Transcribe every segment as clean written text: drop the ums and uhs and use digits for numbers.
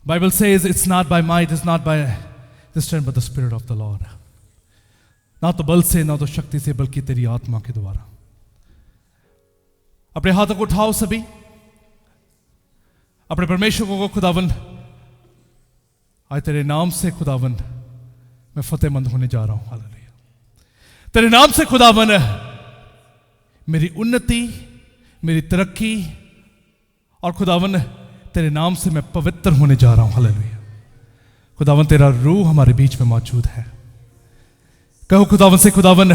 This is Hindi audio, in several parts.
Bible says it's not by might, it's not by the strength, but the Spirit of the Lord. ना तो बल से ना तो शक्ति से बल्कि तेरी आत्मा के द्वारा। अपने हाथों को उठाओ सभी, अपने परमेश्वर को खुदावन, आज तेरे नाम से खुदावन मैं फतेहमंद होने जा रहा हूं। हालेलुया। तेरे नाम से खुदावन मेरी उन्नति, मेरी तरक्की और खुदावन तेरे नाम से मैं पवित्र होने जा रहा हूं। हालेलुया। खुदावन तेरा रूह हमारे बीच में मौजूद है। कहो खुदावन से, खुदावन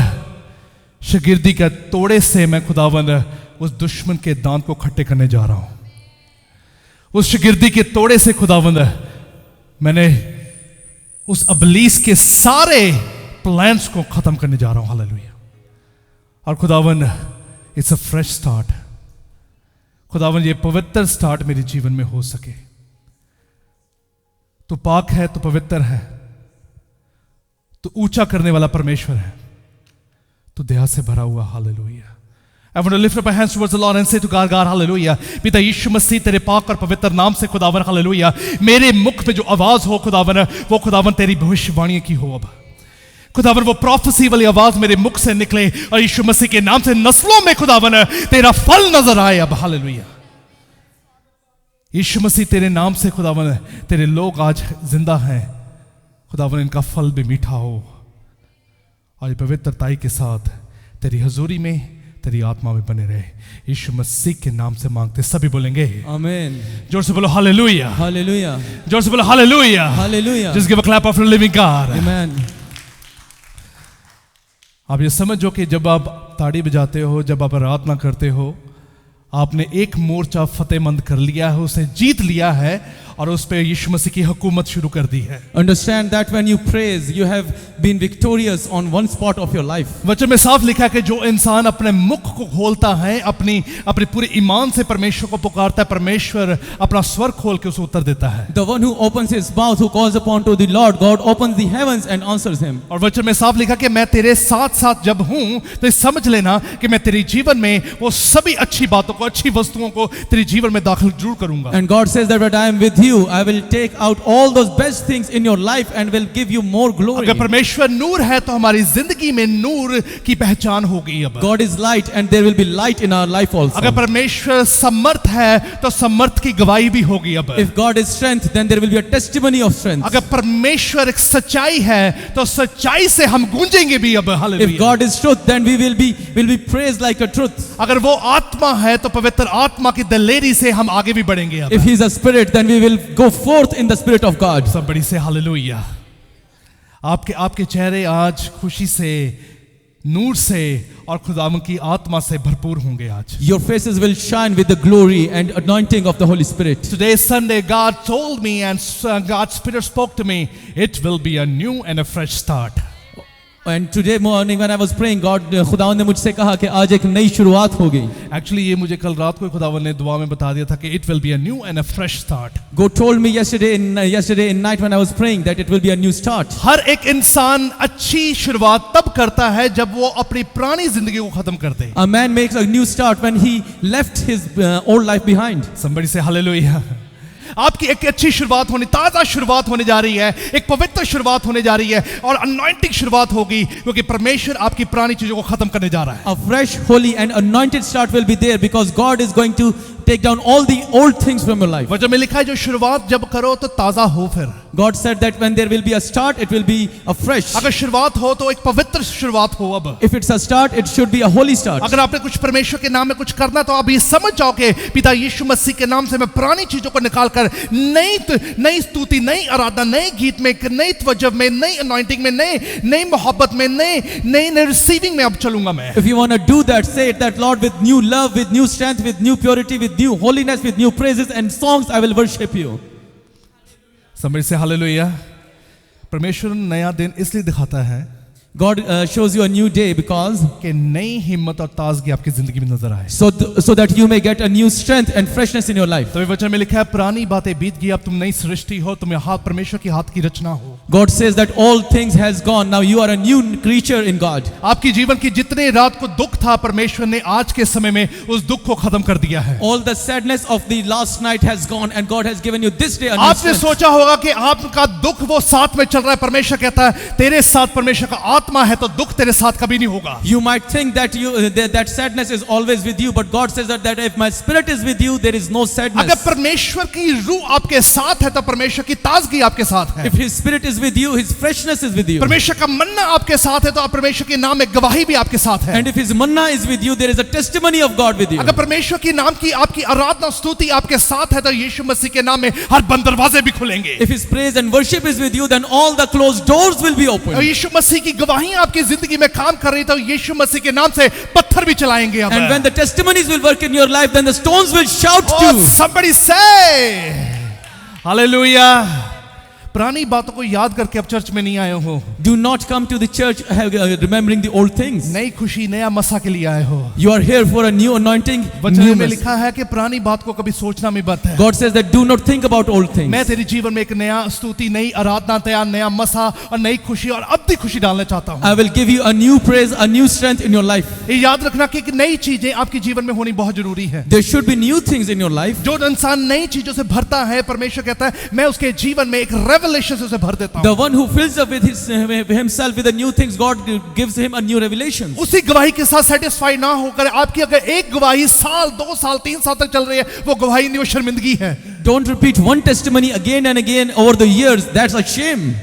शागिर्दी के तोड़े से मैं खुदावन उस दुश्मन के दांत को खट्टे करने जा रहा हूं। उस शागिर्दी के तोड़े से खुदावन मैंने उस अबलीस के सारे प्लान्स को खत्म करने जा रहा हूं। हालेलुया। और खुदावन इट्स अ फ्रेश स्टार्ट। खुदावन ये पवित्र स्टार्ट मेरे जीवन में हो सके। तू पाक है, तू पवित्र है, तू ऊंचा करने वाला परमेश्वर है, तू दया से भरा हुआ। Hallelujah. I want to lift up my hands towards the Lord and say to God, God, hallelujah. पिता यीशु मसीह तेरे पाक और पवित्र नाम से खुदावन, हालेलुया, मेरे मुख में जो आवाज हो खुदावन, वो खुदावन तेरी भविष्यवाणी की हो। अब खुदावन वो प्रोफेसी वाली आवाज मेरे मुख से निकले और यीशु मसीह के नाम से नस्लों में खुदावन तेरा फल नजर आए। अब हालेलुया। यीशु मसीह तेरे नाम से खुदावन तेरे लोग आज जिंदा हैं, खुदावन इनका फल भी मीठा हो और पवित्रताई के साथ तेरी हजूरी में, तेरी आत्मा में बने रहे। यीशु मसीह के नाम से मांगते सभी बोलेंगे आमीन। जोर से बोलो हालेलुया, हालेलुया, जोर से बोलो hallelujah, hallelujah. Just give a clap of the living God. आमीन। आप ये समझो कि जब आप ताड़ी बजाते हो, जब आप आराधना करते हो, आपने एक मोर्चा फतेहमंद कर लिया है, उसे जीत लिया है और उस पे यीशु मसीह की हुकूमत शुरू कर दी है। Understand that when you praise, you have been victorious on one spot of your life. वचन में साफ लिखा है कि जो इंसान अपने मुख को खोलता है, अपने पूरे ईमान से परमेश्वर को पुकारता है, परमेश्वर अपना स्वर खोल के उसे उत्तर देता है। The one who opens his mouth, who calls upon to the Lord, God opens the heavens and answers him. और वचन में साफ लिखा कि मैं तेरे साथ साथ जब हूं तो समझ लेना कि मैं तेरे जीवन में वो सभी अच्छी बातों को, अच्छी वस्तुओं को तेरे जीवन में दाखिल जरूर करूंगा। And God says that when I am with you, I will take out all those best things in your life and will give you more glory. अगर परमेश्वर नूर है तो हमारी जिंदगी में नूर की पहचान होगी। अब God is light and there will be light in our life also. अगर परमेश्वर समर्थ है तो समर्थ की गवाही भी होगी। अब If God is strength, then there will be a testimony of strength. अगर परमेश्वर एक सच्चाई है तो सच्चाई से हम गूंजेंगे भी। अब hallelujah. If God is truth, then we will be praised like a truth. अगर वो आत्मा है तो पवित्र आत्मा की दलेरी से हम आगे भी बढ़ेंगे। अब If he is a spirit, then we will go forth in the spirit of God. Somebody say hallelujah. आपके चेहरे आज खुशी से, नूर से और खुदावन की आत्मा से भरपूर होंगे आज। Your faces will shine with the glory and anointing of the Holy Spirit. Today Sunday, God told me and God's Spirit spoke to me, it will be a new and a fresh start. And today morning when I was praying, खुदावन ने मुझसे कहा कि आज एक नई शुरुआत होगी। Actually ये मुझे कल रात को खुदावन ने दुआ में बता दिया था कि it will be a new and a fresh start. God told me yesterday in night when I was praying that it will be a new start. हर एक इंसान अच्छी शुरुआत तब करता है जब वो अपनी पुरानी जिंदगी को खत्म कर दे। A man makes a new start when he left his old life behind. Somebody say hallelujah. आपकी एक अच्छी शुरुआत होने, ताजा शुरुआत होने जा रही है, एक पवित्र शुरुआत होने जा रही है और अनॉइंटिंग शुरुआत होगी क्योंकि परमेश्वर आपकी पुरानी चीजों को खत्म करने जा रहा है। A fresh, holy and anointed start will be there because God is going to take down all the old things from your life. वचन में लिखा है जो शुरुआत जब करो तो ताजा हो। फिर God said that when there will be a start, it will be a fresh. अगर शुरुआत हो तो एक पवित्र शुरुआत हो। अब If it's a start, it should be a holy start. अगर आपने कुछ परमेश्वर के नाम में कुछ करना तो आप ये समझ जाओ कि पिता यीशु मसीह के नाम से मैं पुरानी चीजों को निकाल कर नई स्तुति, नई आराधना, नए गीत में, नई तवज्जो में, नई अनॉइंटिंग में, नई मोहब्बत में, नई रिसीविंग में अब चलूंगा मैं। If you want to do that, say it that Lord, with new love, with new strength, with new purity, with new holiness, with new praises and songs, I will worship you. समझ से हालेलुया। परमेश्वर नया दिन इसलिए दिखाता है God shows you a new day because कि नई हिम्मत और ताजगी आपकी जिंदगी में नजर आए। so that you may get a new strength and freshness in your life. तो वचन में लिखा है पुरानी बातें बीत गई, अब तुम नई सृष्टि हो, तुम्हें हाथ परमेश्वर की हाथ की रचना हो। God says that all things has gone. Now you are a new creature in God. आपकी जीवन की जितने रात को दुख था, परमेश्वर ने आज के समय में उस दुख को खत्म कर दिया है। All the sadness of the last night has gone and God has given you this day a new आपने strength. सोचा होगा कि आपका दुख वो साथ में चल रहा है, परमेश्वर कहता है तेरे साथ परमेश्वर का आत्मा है तो दुख तेरे साथ कभी नहीं होगा। You might think that that sadness is always with you, but God says that if my spirit is with you, there is no अगर sadness. परमेश्वर की रूह आपके साथ है तो परमेश्वर की ताजगी आपके साथ है। If His spirit is with you, His freshness is with you. परमेश्वर का मन्ना आपके साथ है तो आप परमेश्वर के नाम में गवाही भी आपके साथ है। And if His manna is with you, there is a testimony of God with you. अगर परमेश्वर की नाम की आपकी आराधना स्तुति आपके साथ है तो यीशु मसीह के नाम में हर बंद दरवाजे भी खुलेंगे। If His praise and worship is with you, then all the closed doors will be और opened. यीशु मसीह की गवाही आपकी जिंदगी में काम कर रही तो यीशु मसीह के नाम से पत्थर भी चलाएंगे। अब And when the testimonies will work in your life, then the stones will shout to Oh, you. somebody say Hallelujah. पुरानी बातों को याद करके अब चर्च में नहीं आए हो, Do not come to the church remembering the old things. नई खुशी नया मसा के लिए आए हो। You are here for a new anointing, वचन new में mess. लिखा है कि पुरानी बात को कभी सोचना भी मत है। God says that do not think about old things. मैं तेरे जीवन में एक नया स्तुति, नई आराधना, नया मसा और नई खुशी और अब्दी खुशी डालना चाहता हूँ। I will give you a new praise, a new strength in your life. ये याद रखना कि नई चीजें आपके जीवन में होनी बहुत जरूरी है। There should be new things in your life. जो इंसान नई चीजों से भरता है, परमेश्वर कहता है मैं उसके जीवन में एक रेवलेशन से उसे भर देता The हूँ। one who fills up with himself with the new things, God gives him a new revelation. उसी गवाही के साथ सेटिस्फाई ना होकर आपकी अगर एक गवाही साल, 2 साल, 3 साल तक चल रही है, वो गवाही नहीं, वो शर्मिंदगी है। Don't repeat one testimony again and again over the years. That's a shame.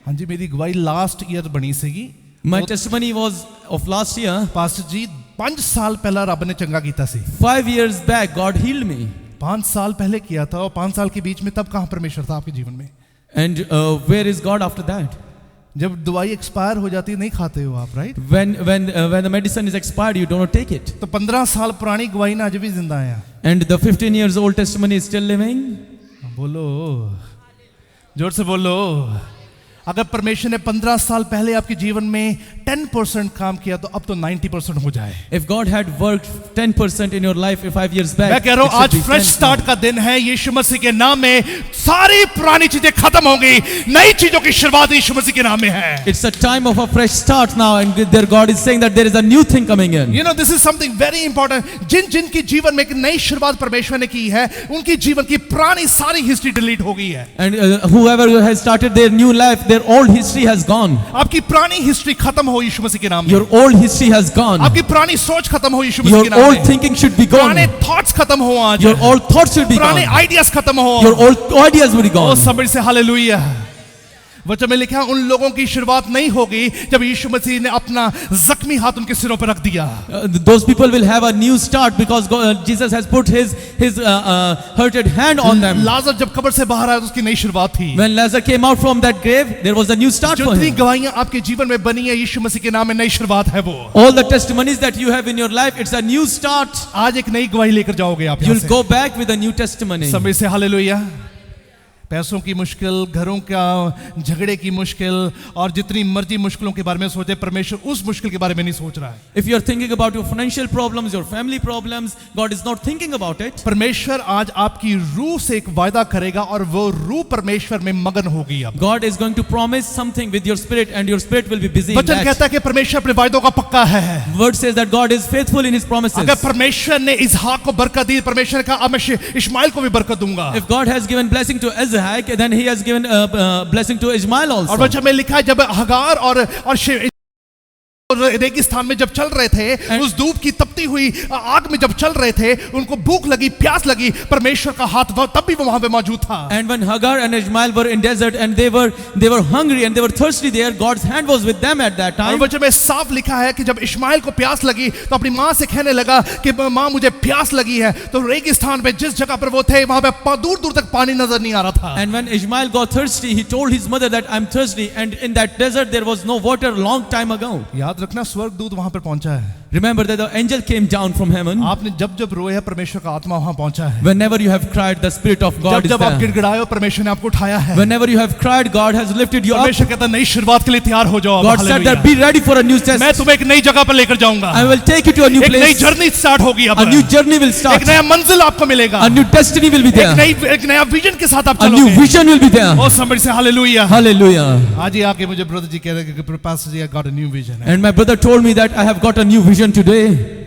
हाँ जी, मेरी गवाही लास्ट ईयर बनी सीगी। My testimony was of last year. Pastor ji 5 साल पहला रब ने चंगा कीता सी। 5 years back, God healed me. 5 साल पहले किया था और 5 साल के बीच में तब कहाँ परमेश्वर था आपके जीवन में? And where is God after that? जब दवाई एक्सपायर हो जाती है नहीं खाते हो आप, right? When the medicine is expired, you do not take it. तो 15 साल पुरानी गवाही ना आज भी जिंदा है। And the 15 years old testimony is still living. बोलो, जोर से बोलो। अगर परमेश्वर ने 15 साल पहले आपके जीवन में 10% काम किया तो अब तो 90% हो जाए। If God had worked 10% in your life 5 years back, मैं कह रहा हूं it should आज be फ्रेश 10 स्टार्ट का दिन है। यीशु मसीह के नाम में सारी पुरानी चीजें खत्म होंगी, नई चीजों की शुरुआत यीशु मसीह के नाम में है। It's a time of a fresh start now, and there God is saying that there is a new thing coming in. You know, this is something very important. जिन के जीवन में एक नई शुरुआत परमेश्वर ने की है, उनकी जीवन की पुरानी सारी हिस्ट्री डिलीट हो गई है। And whoever has started their new life, their old history has gone. आपकी पुरानी हिस्ट्री खत्म हो यीशु मसीह के नाम में। Your old history has gone. आपकी पुरानी सोच खत्म हो यीशु मसीह Your के नाम में। old thinking should be gone. पुराने थॉट्स खत्म हो आज। Your old thoughts should be पुराने gone. आइडियाज खत्म हो। Your old ideas will be O gone. somebody say hallelujah। वचन में लिखा है उन लोगों की शुरुआत नहीं होगी जब यीशु मसीह ने अपना जख्मी हाथ उनके सिरों पर रख दिया। Those people will have a new start because Jesus has put his hurted hand on them. लाजर जब कब्र से बाहर आया तो उसकी नई शुरुआत थी। When Lazarus came out from that grave, there was a new start for जितनी him. गवाहियां आपके जीवन में बनी है यीशु मसीह के नाम में नई शुरुआत है वो। All the testimonies that you have in your life, it's a new start. आज एक नई गवाही लेकर जाओगे आप यहाँ You'll से। go back with a new testimony. समय से हालेलुया। पैसों की मुश्किल, घरों का झगड़े की मुश्किल और जितनी मर्जी मुश्किलों के बारे में सोचे, परमेश्वर उस मुश्किल के बारे में नहीं सोच रहा है। If you are thinking about your financial problems, your family problems, God is not thinking about it. परमेश्वर आज आपकी रूह से एक वायदा करेगा और वो रूह परमेश्वर में मगन होगी। अब God is going to promise something with your spirit, and your spirit will be busy in वचन that. कहता है कि परमेश्वर अपने वायदों का पक्का है। Word says that God is faithful in His promises. अगर परमेश्वर ने इसहाक को बरकत दी, परमेश्वर ने कहा अब मैं इश्माइल को भी बरकत दूंगा। If God has given blessing to Isaac, then He has given blessing to Ishmael और also. वचन में लिखा है जब हगार और रेगिस्तान में जब चल रहे थे, उस धूप की तपती हुई आग में जब चल रहे थे, उनको भूख लगी, प्यास लगी, परमेश्वर का हाथ तब भी वो वहां पे मौजूद था। And when Hagar and Ishmael were in desert and they were hungry and they were thirsty there, God's hand was with them at that और time. वचन में साफ लिखा है कि जब इश्माइल को प्यास लगी तो अपनी माँ से कहने लगा कि माँ मुझे प्यास लगी है। तो रेगिस्तान पे जिस जगह पर वो थे वहां पे दूर दूर तक पानी नजर नहीं आ रहा था। And when Ishmael got thirsty, he told his mother that I'm thirsty, and in that desert there was no water long time ago. याद रखना स्वर्गदूत वहां पर पहुंचा है। Remember that the angel came down from heaven. आपने जब जब रोए है परमेश्वर का आत्मा वहां पहुंचा है। Whenever you have cried, the Spirit of God जब is जब आप there. गिड़गिड़ाए हो परमेश्वर ने आपको उठाया है। Whenever you have cried, God has lifted you up. परमेश्वर कहता है नई शुरुआत के लिए तैयार हो जाओ। God said that be ready for a new test. मैं तुम्हें एक नई जगह पर लेकर जाऊंगा। I will take you to a new एक नई place. जर्नी स्टार्ट होगी अब। A new journey will start. एक नया मंजिल आपको मिलेगा। A new destiny will be there. एक नया विजन के साथ आप A new चलोगे। vision will be there. Oh somebody say hallelujah. Hallelujah. आज ही आके मुझे ब्रदर जी कह रहे हैं कि pastor ji I got a new vision। And my brother told me that I have got a new vision today.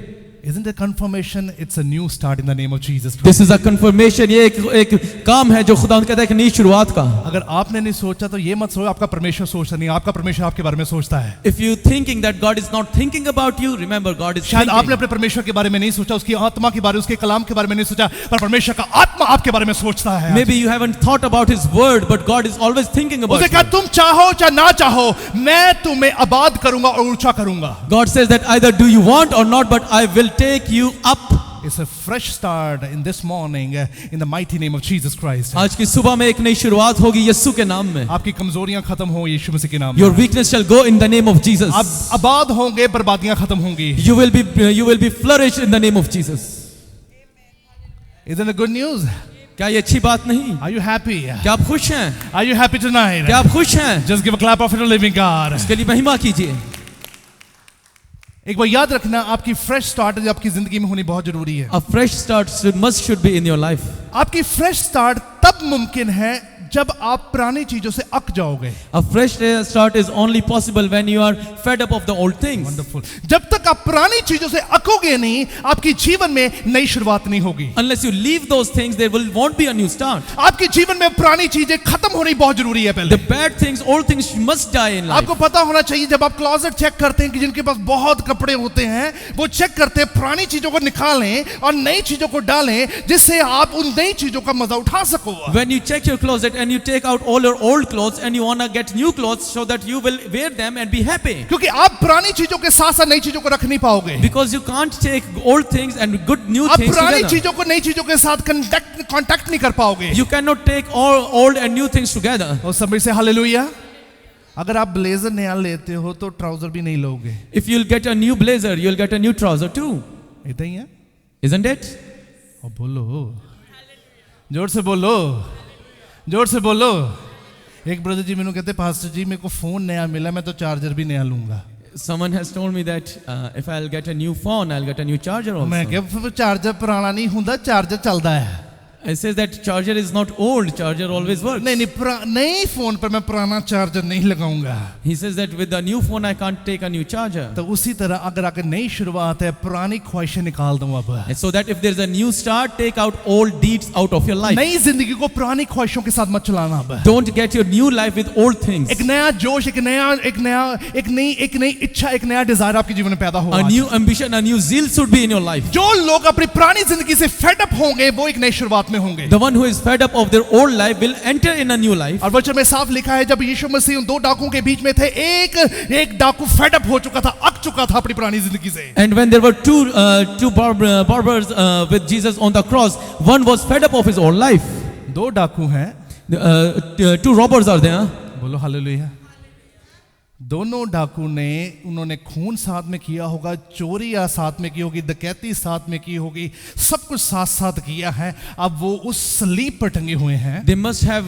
Isn't it confirmation? It's a new start in the name of Jesus Christ। This is a confirmation. ये एक काम है जो खुदा कहता है कि नई शुरुआत का। अगर आपने नहीं सोचा तो ये मत सोचो आपका परमेश्वर सोचता नहीं, आपका परमेश्वर आपके बारे में सोचता है। If you thinking that God is not thinking about you, remember God is शायद आपने thinking. अपने परमेश्वर के बारे में नहीं सोचा, उसकी आत्मा के बारे, उसके कलाम के बारे में नहीं सोचा, पर परमेश्वर का आत्मा आपके बारे में सोचता है। Maybe you haven't thought about His word, but God is always thinking about उसे कहा you. तुम चाहो चाहे ना चाहो मैं तुम्हें आबाद करूंगा और ऊंचा करूंगा। God says that either do you want or not, but I will take you up. It's a fresh start in this morning in the mighty name of Jesus Christ। आज की सुबह में एक नई शुरुआत होगी यीशु के नाम में। आपकी कमजोरियां खत्म हो यीशु मसीह के नाम Your में। weakness shall go in the name of Jesus. आप आबाद होंगे, बर्बादियां खत्म होंगी। You will be flourished in the name of Jesus. Isn't it good news? क्या ये अच्छी बात नहीं? Are you happy? क्या आप खुश हैं? Are you happy tonight? क्या आप खुश हैं? Just give a clap of it to living God। इसके लिए महिमा कीजिए। एक बार याद रखना आपकी फ्रेश स्टार्ट आपकी जिंदगी में होनी बहुत जरूरी है। A fresh start should be in your life. आपकी फ्रेश स्टार्ट तब मुमकिन है जब आप पुरानी चीजों से अक जाओगे। A fresh start is only possible when you are fed up of the old things. Wonderful। जब तक आप पुरानी चीजों से अकोगे नहीं आपकी जीवन में नई शुरुआत नहीं होगी। Unless you leave those things, there won't be a new start. आपके जीवन में पुरानी चीजें खत्म होनी बहुत जरूरी है पहले। The bad things, old things must die in life. आपको पता होना चाहिए जब आप क्लोजेट चेक करते हैं कि जिनके पास बहुत कपड़े होते हैं वो चेक करते हैं पुरानी चीजों को निकालें और नई चीजों को डालें जिससे आप उन नई चीजों का मजा उठा सको। When you check your closet and you take out all your old clothes and you wanna get new clothes so that you will wear them and be happy. क्योंकि आप पुरानी चीजों के साथ साथ नई चीजों को रख नहीं पाओगे। Because you can't take old things and good new आप things पुरानी together. चीजों को नई चीजों के साथ कांटेक्ट नहीं कर पाओगे। You cannot take all old and new things together. और समझ से हालेलुया। अगर आप ब्लेजर नया लेते हो तो ट्राउजर भी नहीं लोगे। If you'll get a new blazer, you'll get a new trouser too. इतना ही है। Isn't it? और बोलो जोर से बोलो, जोर से बोलो। एक ब्रदर जी मैंने कहते पास्टर जी मेरे को फोन नया मिला मैं तो चार्जर भी नया लूंगा। Someone has told me that if I'll get a new phone, I'll get a new charger also. मैं क्या चार्जर पुराना नहीं होता, चार्जर चलता है। It says that charger is not old, charger always works. नहीं नई फोन पर मैं पुराना चार्जर नहीं लगाऊंगा। He says that with the new phone I can't take a new charger. तो उसी तरह अगर आकर नई शुरुआत है पुरानी ख्वाहिशें निकाल दूं अब। And so that if there's a new start, take out old deeds out of your life. नई जिंदगी को पुरानी ख्वाहिशों के साथ मत चलाना अब। Don't get your new life with old things. एक नया जोश, एक नई इच्छा, एक नया डिजायर आपके जीवन में पैदा हो। A new ambition, a new zeal should be in your life. जो लोग अपनी पुरानी जिंदगी से फेड अप होंगे वो एक नई शुरुआत में होंगे। The one who is fed up of their old life will enter in a new life. और वचन में साफ लिखा है जब यीशु मसीह उन दो डाकुओं के बीच में थे एक डाकू फेड अप हो चुका था, अक चुका था अपनी पुरानी जिंदगी से। And when there were two barbers with Jesus on the cross, one was fed up of his old life. दो डाकू हैं, Two robbers are there. बोलो हालेलुया। दोनों डाकू ने उन्होंने खून साथ में किया होगा, चोरी या साथ में की होगी, डकैती साथ में की होगी, सब कुछ साथ साथ किया है। अब वो उस सलीब पर टंगे हुए हैं। They must have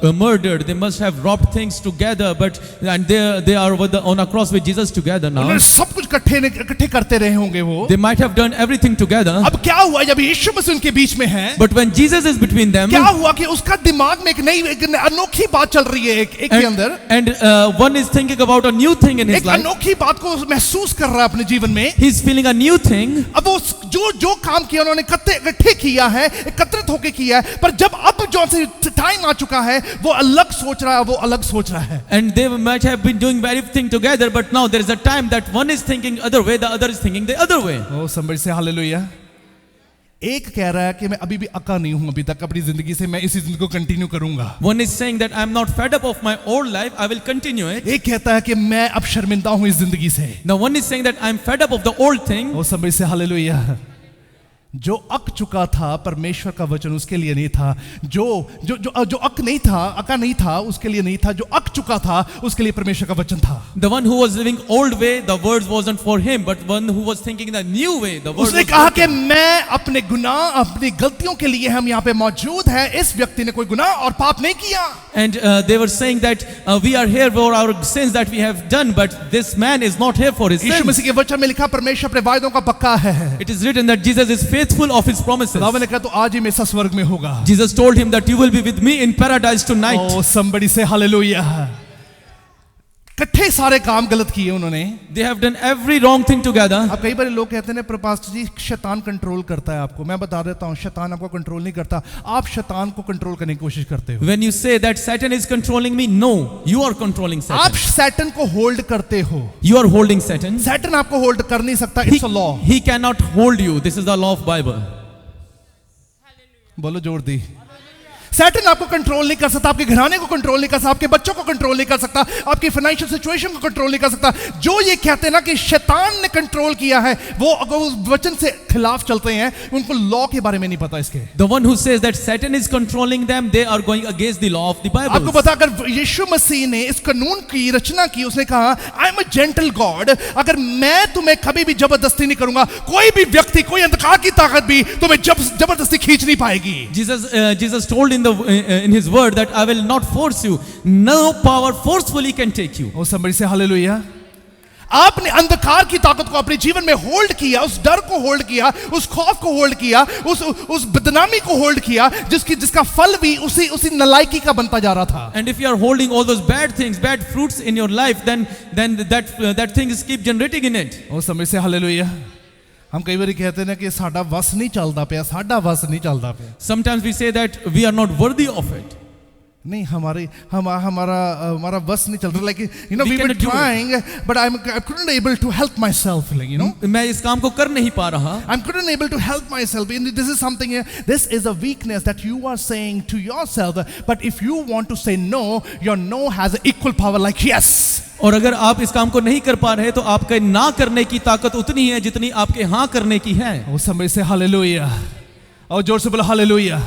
murdered, they must have robbed things together, and they are on a cross with Jesus together now. उन्होंने सब कुछ इकट्ठे करते रहे होंगे वो। They might have done everything together. अब क्या हुआ जब यीशु मसीह उनके बीच में है? But when Jesus is between them, क्या हुआ कि उसका दिमाग में एक अनोखी बात चल रही है एक के अंदर। and one is thinking about a new thing in his एक life. अनोखी बात को महसूस कर रहा है अपने जीवन में। He's feeling a new thing. अब वो जो काम किया उन्होंने इकट्ठे किया है, एकत्रित होकर किया है, पर जब अब जो से टाइम आ चुका है वो अलग सोच रहा है, वो अलग सोच रहा है। And they might have been doing everything together, but now there is a time that one is thinking other way, the other is thinking the other way. O somebody say hallelujah। एक कह रहा है कि मैं अभी भी अका नहीं हूं अभी तक अपनी जिंदगी से, मैं इसी जिंदगी को कंटिन्यू करूंगा। One is saying that I'm not fed up of my old life, I will continue it. एक कहता है कि मैं अब शर्मिंदा हूं इस जिंदगी से। Now one is saying that I'm fed up of the old thing. O somebody say hallelujah। जो अक चुका था परमेश्वर का वचन उसके लिए नहीं था, जो जो जो जो अक नहीं था, अका नहीं था उसके लिए नहीं था, जो अक चुका था उसके लिए परमेश्वर का वचन था। The one who was living old way, the words wasn't for him, but one who was thinking the new way, the word उसने was कहा for कि him. मैं अपने गुनाह अपनी गलतियों के लिए हम यहाँ पे मौजूद हैं, इस व्यक्ति ने कोई गुनाह और पाप नहीं किया। And they were saying that we are here for our sins that we have done, but this man is not here for his Yeshu sins. मसीह के वचन में लिखा परमेश्वर अपने वायदों का पक्का है। It is written that Jesus is faithful of his promises. खुदावंद ने कहा तो आज ही मेरे साथ स्वर्ग में होगा। Jesus told him that you will be with me in paradise tonight. Oh somebody say hallelujah. इकट्ठे सारे काम गलत किए उन्होंने। They have done every wrong thing together. अब कई बार लोग कहते हैं ना पास्टर जी शैतान कंट्रोल करता है आपको। मैं बता देता हूँ शैतान आपको कंट्रोल नहीं करता, आप शैतान को कंट्रोल करने की कोशिश करते हो। When you say that Satan is controlling me, no, you are controlling आप Satan. सैटन को होल्ड करते हो। You are holding Satan. Satan आपको होल्ड कर नहीं सकता, He, it's a law. he cannot hold you. This is the law of Bible. बोलो जोर दी। सैटन आपको कंट्रोल नहीं कर सकता, आपके घराने को कंट्रोल नहीं कर सकता, आपके बच्चों को कंट्रोल नहीं कर सकता, आपकी फाइनेंशियल सिचुएशन को कंट्रोल नहीं कर सकता। जो ये कहते हैं ना कि शैतान ने कंट्रोल किया है, वो अगर उस वचन से खिलाफ चलते हैं, उनको लॉ के बारे में नहीं पता इसके। The one who says that Satan is controlling them, they are going against the law of the आपको Bible. पता अगर यीशु मसीह ने इस कानून की रचना की, उसने कहा I am a gentle God, अगर मैं तुम्हें कभी भी जबरदस्ती नहीं करूंगा, कोई भी व्यक्ति कोई अंधकार की ताकत भी तुम्हें जबरदस्ती खींच नहीं पाएगी। Jesus told in his word that I will not force you. No power forcefully can take you. Oh somebody say hallelujah. आपने अंधकार की ताकत को अपने जीवन में होल्ड किया, उस डर को होल्ड किया, उस खौफ को होल्ड किया, उस बदनामी को होल्ड किया, जिसका फल भी उसी नलायकी का बनता जा रहा था। And if you are holding all those bad things, bad fruits in your life, then that thing is keep generating in it. ओ समय से हालेलुया। हम कई बार कहते हैं ना कि साडा वस नहीं चलता पे, साडा वस नहीं चलता पे। Sometimes we say that we are not worthy of it. नहीं हमारा बस नहीं चल रहा, like you know We we were cannot do it. trying but I couldn't able to help myself, like you know मैं इस काम को कर नहीं पा रहा. I couldn't able to help myself. And this is something, this is a weakness that you are saying to yourself, but if you want to say no, your no has equal power like yes. और अगर आप इस काम को नहीं कर पा रहे तो आपके ना करने की ताकत उतनी है जितनी आपके हाँ करने की है. उस समय से हालेलुया, और जोर से बोलो हालेलुया।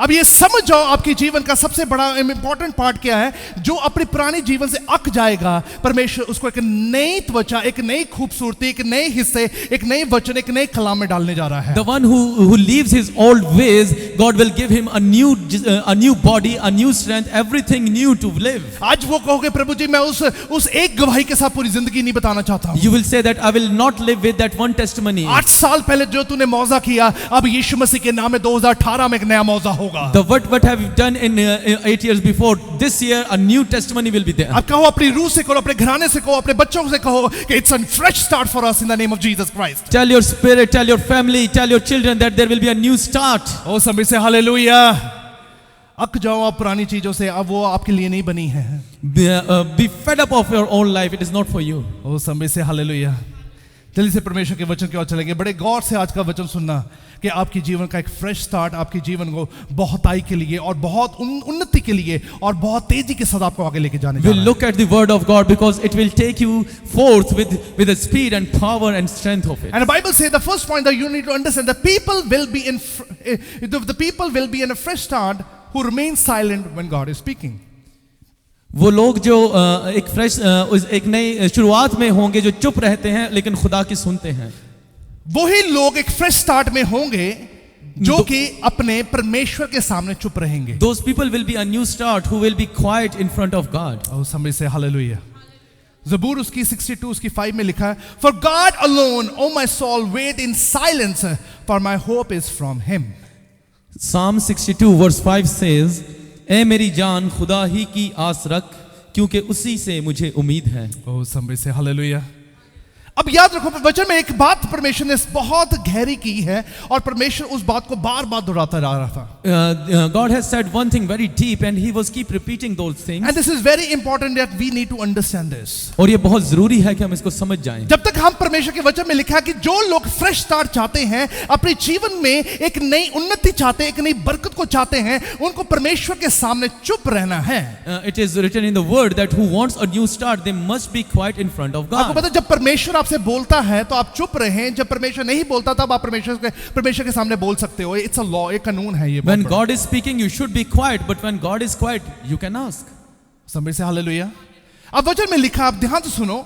अब ये समझ जाओ आपके जीवन का सबसे बड़ा इंपॉर्टेंट पार्ट क्या है। जो अपने पुराने जीवन से अक जाएगा, परमेश्वर उसको एक नई त्वचा, एक नई खूबसूरती, एक नए हिस्से, एक नए वचन, एक नए कलाम में डालने जा रहा है। The one who leaves his old ways, God will give him a new body, a new strength, everything new to live. आज वो कहोगे प्रभु जी मैं उस एक गवाही के साथ पूरी जिंदगी नहीं बताना चाहता हूँ। You will say that I will not live with that one testimony. 8 साल पहले जो तूने मौजा किया, अब यीशु मसीह के नाम में 2018 में एक नया मौजा होगा। What have you done in 8 years before? This year a new testimony will be there. अब कहो अपनी रूह से कहो, अपने घराने से कहो, अपने बच्चों से कहो कि it's a fresh start for us in the name of Jesus Christ. Tell your spirit, tell your family, tell your children that there will be a new start. ओ सभी से हालेलुया। अक जाओ आप पुरानी चीजों से, अब वो आपके लिए नहीं बनी है। Be fed up of your own life. It is not for you. ओ सभी से हालेलुया। जल्दी से परमेश्वर के वचन की ओर चलेंगे। बड़े गौर से आज का वचन सुनना कि आपके जीवन का एक फ्रेश स्टार्ट आपके जीवन को बहुताई के लिए और बहुत उन्नति के लिए और बहुत तेजी के साथ आपको आगे लेके जाने जा We'll रहा है। look at the word of God because it will take you forth with the speed and power and strength of it. And the Bible says the first point that you need to understand, the people will be in a fresh start who remain silent when God is speaking. वो लोग जो एक नई शुरुआत में होंगे जो चुप रहते हैं लेकिन खुदा की सुनते हैं. वही लोग एक फ्रेश स्टार्ट में होंगे जो कि अपने परमेश्वर के सामने चुप रहेंगे. Those people will be a new start who will be quiet in front of God. और समय से हालेलुया. ज़बूर उसकी 62 उसकी 5 में लिखा है, For God alone, O my soul, wait in silence, for my hope is from Him. Psalm 62 verse 5 says, ए मेरी जान खुदा ही की आस रख क्योंकि उसी से मुझे उम्मीद है. ओ समय से हालेलुया. अब याद रखो वचन में एक बात परमेश्वर ने बहुत गहरी की है और परमेश्वर उस बात को बार बार दोहराता जा रहा था. God has said one thing very deep and he was keep repeating those things. And this is very important that we need to understand this. और ये बहुत जरूरी है कि हम इसको समझ जाएं. जब तक हम परमेश्वर के वचन में लिखा है कि जो लोग फ्रेश स्टार्ट चाहते हैं, अपने जीवन में एक नई उन्नति चाहते हैं, एक नई बरकत को चाहते हैं, उनको परमेश्वर के सामने चुप रहना है. It is written in the word that who wants a new start they must be quiet in front of God. आपको पता है जब परमेश्वर आपसे आपसे बोलता है तो आप चुप रहें, जब परमेश्वर नहीं बोलता तब आप परमेश्वर के सामने बोल सकते हो। इट्स अ लॉ, एक कानून है ये। When God is speaking, you should be quiet. But when God is quiet, you can ask. समझ से हालेलुया। अब वचन में लिखा, आप ध्यान से सुनो,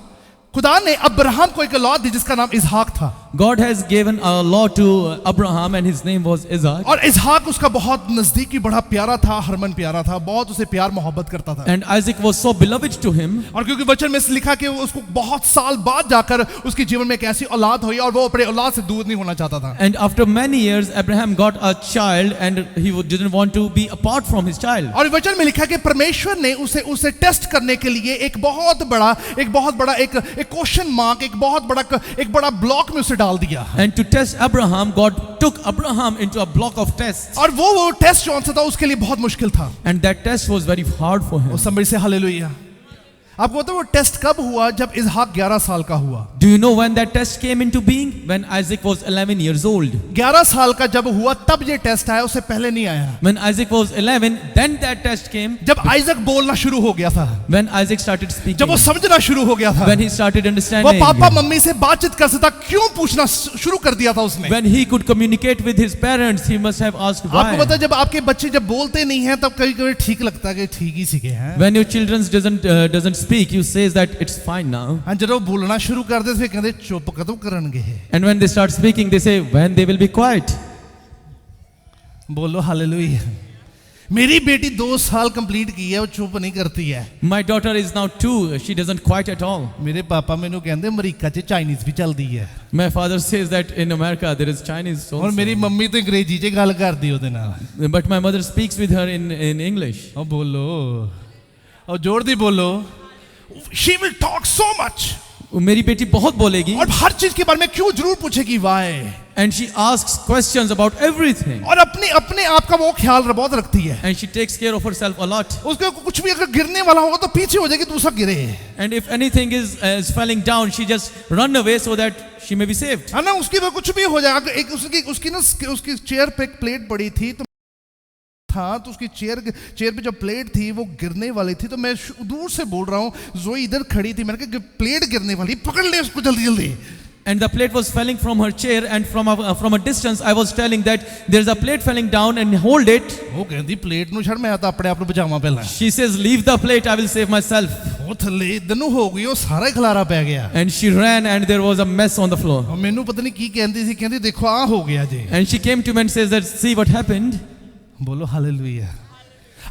खुदा ने अब्राहम को एक औलाद दी जिसका नाम इसहाक था। God has given a law to Abraham, and his name was Isaac. और इसहाक उसका बहुत नजदीकी बड़ा प्यारा था, हरमन प्यारा था, बहुत उसे प्यार मोहब्बत करता था। And Isaac was so beloved to him. और क्योंकि वचन में लिखा कि उसको बहुत साल बाद जाकर उसके जीवन में एक ऐसी औलाद हुई और वो अपने औलाद से दूर नहीं होना चाहता था। And after many years, Abraham got a child, and he didn't want to be apart from his child. और वचन में लिखा कि परमेश्वर ने उसे टेस्ट करने के लिए एक बहुत बड़ा एक क्वेश्चन मार्क, एक बड़ा ब्लॉक में उसे डाल दिया। And to test Abraham, God took Abraham into a block of tests. और वो टेस्ट कौन सा था, उसके लिए बहुत मुश्किल था। And that test was very hard for him. उस समय से हालेलुया। आपको पता है वो टेस्ट कब हुआ? जब इसहाक 11 साल का हुआ। Do you know when that test came into being? When Isaac was 11 years old. 11 साल का जब हुआ तब ये टेस्ट आया, उससे पहले नहीं आया। When Isaac was 11, then that test came. जब आइजक बोलना शुरू हो गया था, When Isaac started speaking. जब वो समझना शुरू हो गया था, When he started वो understanding. पापा मम्मी से बातचीत कर सकता, क्यों पूछना शुरू कर दिया था उसने। When he could communicate with his parents, he must have asked आपको why. पता है जब आपके बच्चे जब बोलते नहीं हैं तब कभी कभी ठीक लगता है कि ठीक ही सीखे हैं। When your children doesn't speak, you say that it's fine now. हाँ, जब वो बोलना शुरू कर दे फिर कहते चुप कदम करनगे। And when they start speaking, they say when they will be quiet. बोलो हालेलुया। मेरी बेटी 2 साल कंप्लीट की है, वो चुप नहीं करती है। My daughter is now 2. She doesn't quiet at all. मेरे पापा मैनू कहते अमेरिका च चाइनीज भी चलदी है। My father says that in America there is Chinese और also. मेरी मम्मी तो अंग्रेजी च गल करदी ओदे नाल। But my mother speaks with her in English. और बोलो, और जोर दी बोलो। She will talk so much. मेरी बेटी बहुत बोलेगी. और हर चीज के बारे में क्यों जरूर पूछेगी why। And she asks questions about everything. और अपने आप का वो ख्याल बहुत रखती है। And she takes care of herself a lot. उसके कुछ भी अगर गिरने वाला होगा तो पीछे हो जाएगी, दूसरा गिरे। And if anything is falling down, she just run away so that she may be saved. है ना, उसकी तो कुछ भी हो जाए। अगर एक उसकी चेयर पे एक प्लेट पड़ी थी तो उसकी चेयर पे जो प्लेट थी वो गिरने वाली थी, तो मैं दूर से बोल रहा हूँ, जोई इधर खड़ी थी, मैंने कहा प्लेट गिरने वाली, पकड़ ले उसको जल्दी जल्दी। And the plate was falling from her chair, and from a distance I was telling that there's a plate falling down and hold it. वो कहती प्लेट नु छड़, मैं आता अपने आप नु बचावा पहला। She says leave the plate, I will save myself. वो थल्ले इधर हो गई, वो सारा खलारा पै गया। And she ran, and there was a mess on the floor. और मैनू पता नहीं की कहती सी, कहती देखो आ हो गया जी। And she came to me and says that see what happened. बोलो हालेलुया।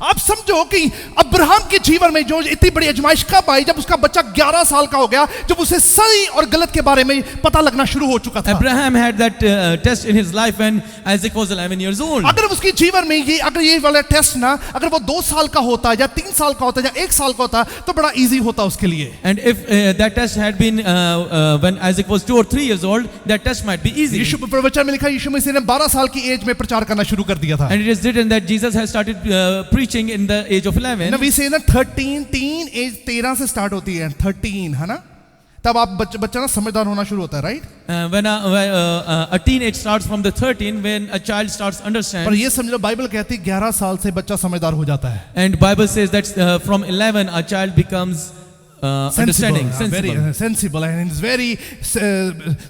आप समझो कि अब्राहम के जीवन में जो इतनी बड़ी आजमाइश कब आई, जब उसका बच्चा 11 साल का हो गया, जब उसे सही और गलत के बारे में पता लगना शुरू हो चुका था। Abraham had that test in his life when Isaac was 11 years old. अगर उसके जीवन में ये वाला टेस्ट ना, अगर वो 2 साल का होता या 3 साल का होता या 1 साल का होता तो बड़ा इजी होता उसके लिए। And if that test had been when Isaac was 2 or 3 years old, that test might be easy. यीशु प्रवचन में लिखा, यीशु मसीह ने 12 साल की एज में प्रचार करना शुरू कर दिया था। And it is written that Jesus has started preaching in the age of 11. ना, we say ना 13 एज 13 से स्टार्ट होती है, 13 है ना, तब आप बच्चा ना समझदार होना शुरू होता है, right. When a teenage starts from the 13, when a child starts पर understand. ये समझ लो, बाइबल कहती है 11 साल से बच्चा समझदार हो जाता है। And Bible says that from 11 a child becomes understanding, very sensible. sensible, and is very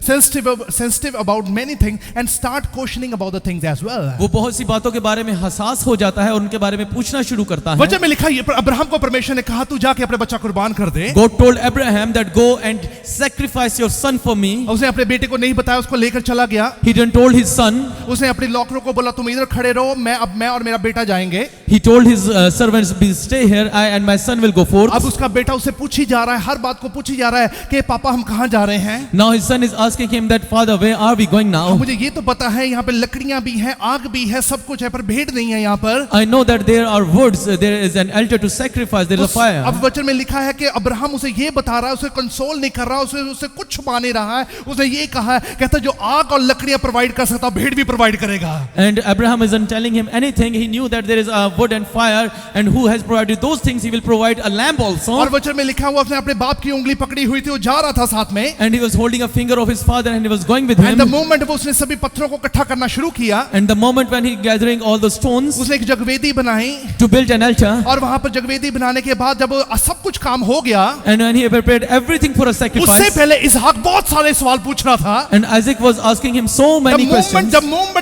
sensitive about many things and start questioning about the things as well. वो बहुत सी बातों के बारे में हसास हो जाता है और उनके बारे में पूछना शुरू करता है. वचन में लिखा है, अब्राहम को परमेश्वर ने कहा तू जाके अपने बच्चा कुर्बान कर दे. God told Abraham that go and sacrifice your son for me. उसने अपने बेटे को नहीं बताया, उसको लेकर चला गया. He didn't told his son. उसने अपने नौकरों को बोला तुम इधर खड़े रहो, मैं और मेरा बेटा जाएंगे. He told his servants, be stay here, I and my son will go forth. अब उसका बेटा उससे पूछी जा रहा है, हर बात को पूछी जा रहा है कि पापा हम कहाँ जा रहे हैं. Now his son is asking him that father, where are we going now? मुझे ये तो पता है यहाँ पे लकड़ियाँ भी हैं, आग भी है, सब कुछ है, पर भेंट नहीं है यहाँ पर. I know that there are woods, there is an altar to sacrifice, there is a fire. अब वचन में लिखा है कि अब्राहम उसे ये बता रहा है, उसे कंसोल नहीं कर रहा, उसे कुछ छुपा नहीं रहा है. उसने ये कहा है, कहता जो आग और लकड़ियाँ प्रोवाइड कर सकता भेंट भी प्रोवाइड करेगा. And Abraham isn't telling him anything. He knew that there is a wood wood and fire, and who has provided those things, he will provide a lamp also. और वचन में लिखा हुआ उसने अपने बाप की उंगली पकड़ी हुई थी, वो जा रहा था साथ में। And he was holding a finger of his father and he was going with and the him. Moment वो उसने सभी पत्थरों को इकट्ठा करना शुरू किया, And the moment when he gathering all the stones उसने एक जगवेदी बनाई, to build an altar, और वहां पर जगवेदी बनाने के बाद जब वो सब कुछ काम हो गया, and when he prepared everything for a उससे sacrifice, पहले इसहाक बहुत सारे सवाल पूछ रहा था। and Isaac was asking him so many questions.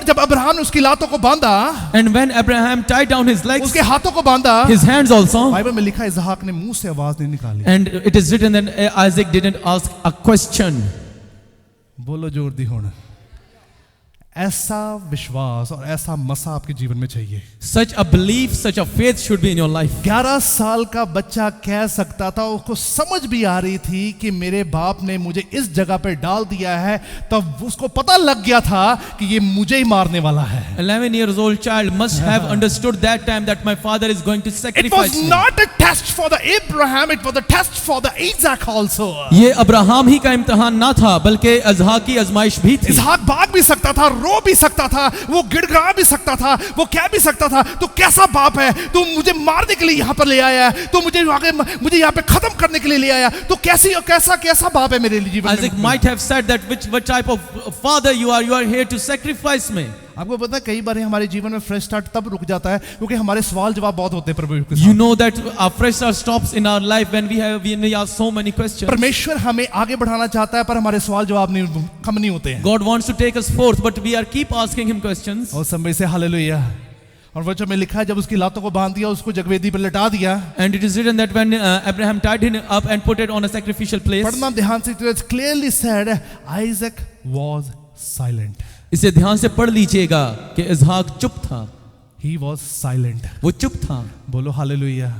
जब अब्राहम ने उसकी लातों को बांधा, And when Abraham tied down his legs, उसके हाथों को बांधा, his hands also, बाइबल में लिखा है इसहाक ने मुंह से आवाज नहीं निकाली। and it is written that Isaac didn't ask a question. बोलो जोर दी होना। ऐसा विश्वास और ऐसा मसा आपके जीवन में चाहिए। Such a belief, such a faith should be in your life. 11 साल का बच्चा कह सकता था, उसको समझ भी आ रही थी कि मेरे बाप ने मुझे इस जगह पर डाल दिया है, तब उसको पता लग गया था कि ये मुझे ही मारने वाला है। 11 years old child must have understood that time that my father is going to It sacrifice was me. not a test for the Abraham, it was a test for the Isaac also. ये अब्राहम ही का इम्तिहान ना था, बल्कि इसहाक की आजमाइश भी थी। इसहाक भाग भी सकता था, रो भी सकता था, वो गिड़गिड़ा भी सकता था, वो कह भी सकता था, तू कैसा बाप है, तू मुझे मारने के लिए यहाँ पर ले आया है, तू मुझे यहाँ पे खत्म करने के लिए ले आया, तू कैसा बाप है मेरे लिए जीवन Isaac में। might have said that what type of father you are here to sacrifice me. आपको पता है कई बार हमारे जीवन में फ्रेश स्टार्ट तब रुक जाता है क्योंकि हमारे सवाल जवाब बहुत होते हैं प्रभु के You साथ। know that our fresh start stops in our life when we ask so many questions. परमेश्वर हमें आगे बढ़ाना चाहता है पर हमारे सवाल जवाब कम नहीं होते हैं। God wants to take us forth, but we are keep asking him questions. और समय से हालेलुया। और वचन में लिखा है जब उसकी लातों को बांध दिया, उसको जगवेदी पर लटा दिया। And it is written that when Abraham tied him up and put it on a sacrificial place, पढ़ना ध्यान से, it clearly said Isaac was silent. इसे ध्यान से पढ़ लीजिएगा कि इसहाक चुप था, He was silent. वो चुप था। बोलो हालेलुया।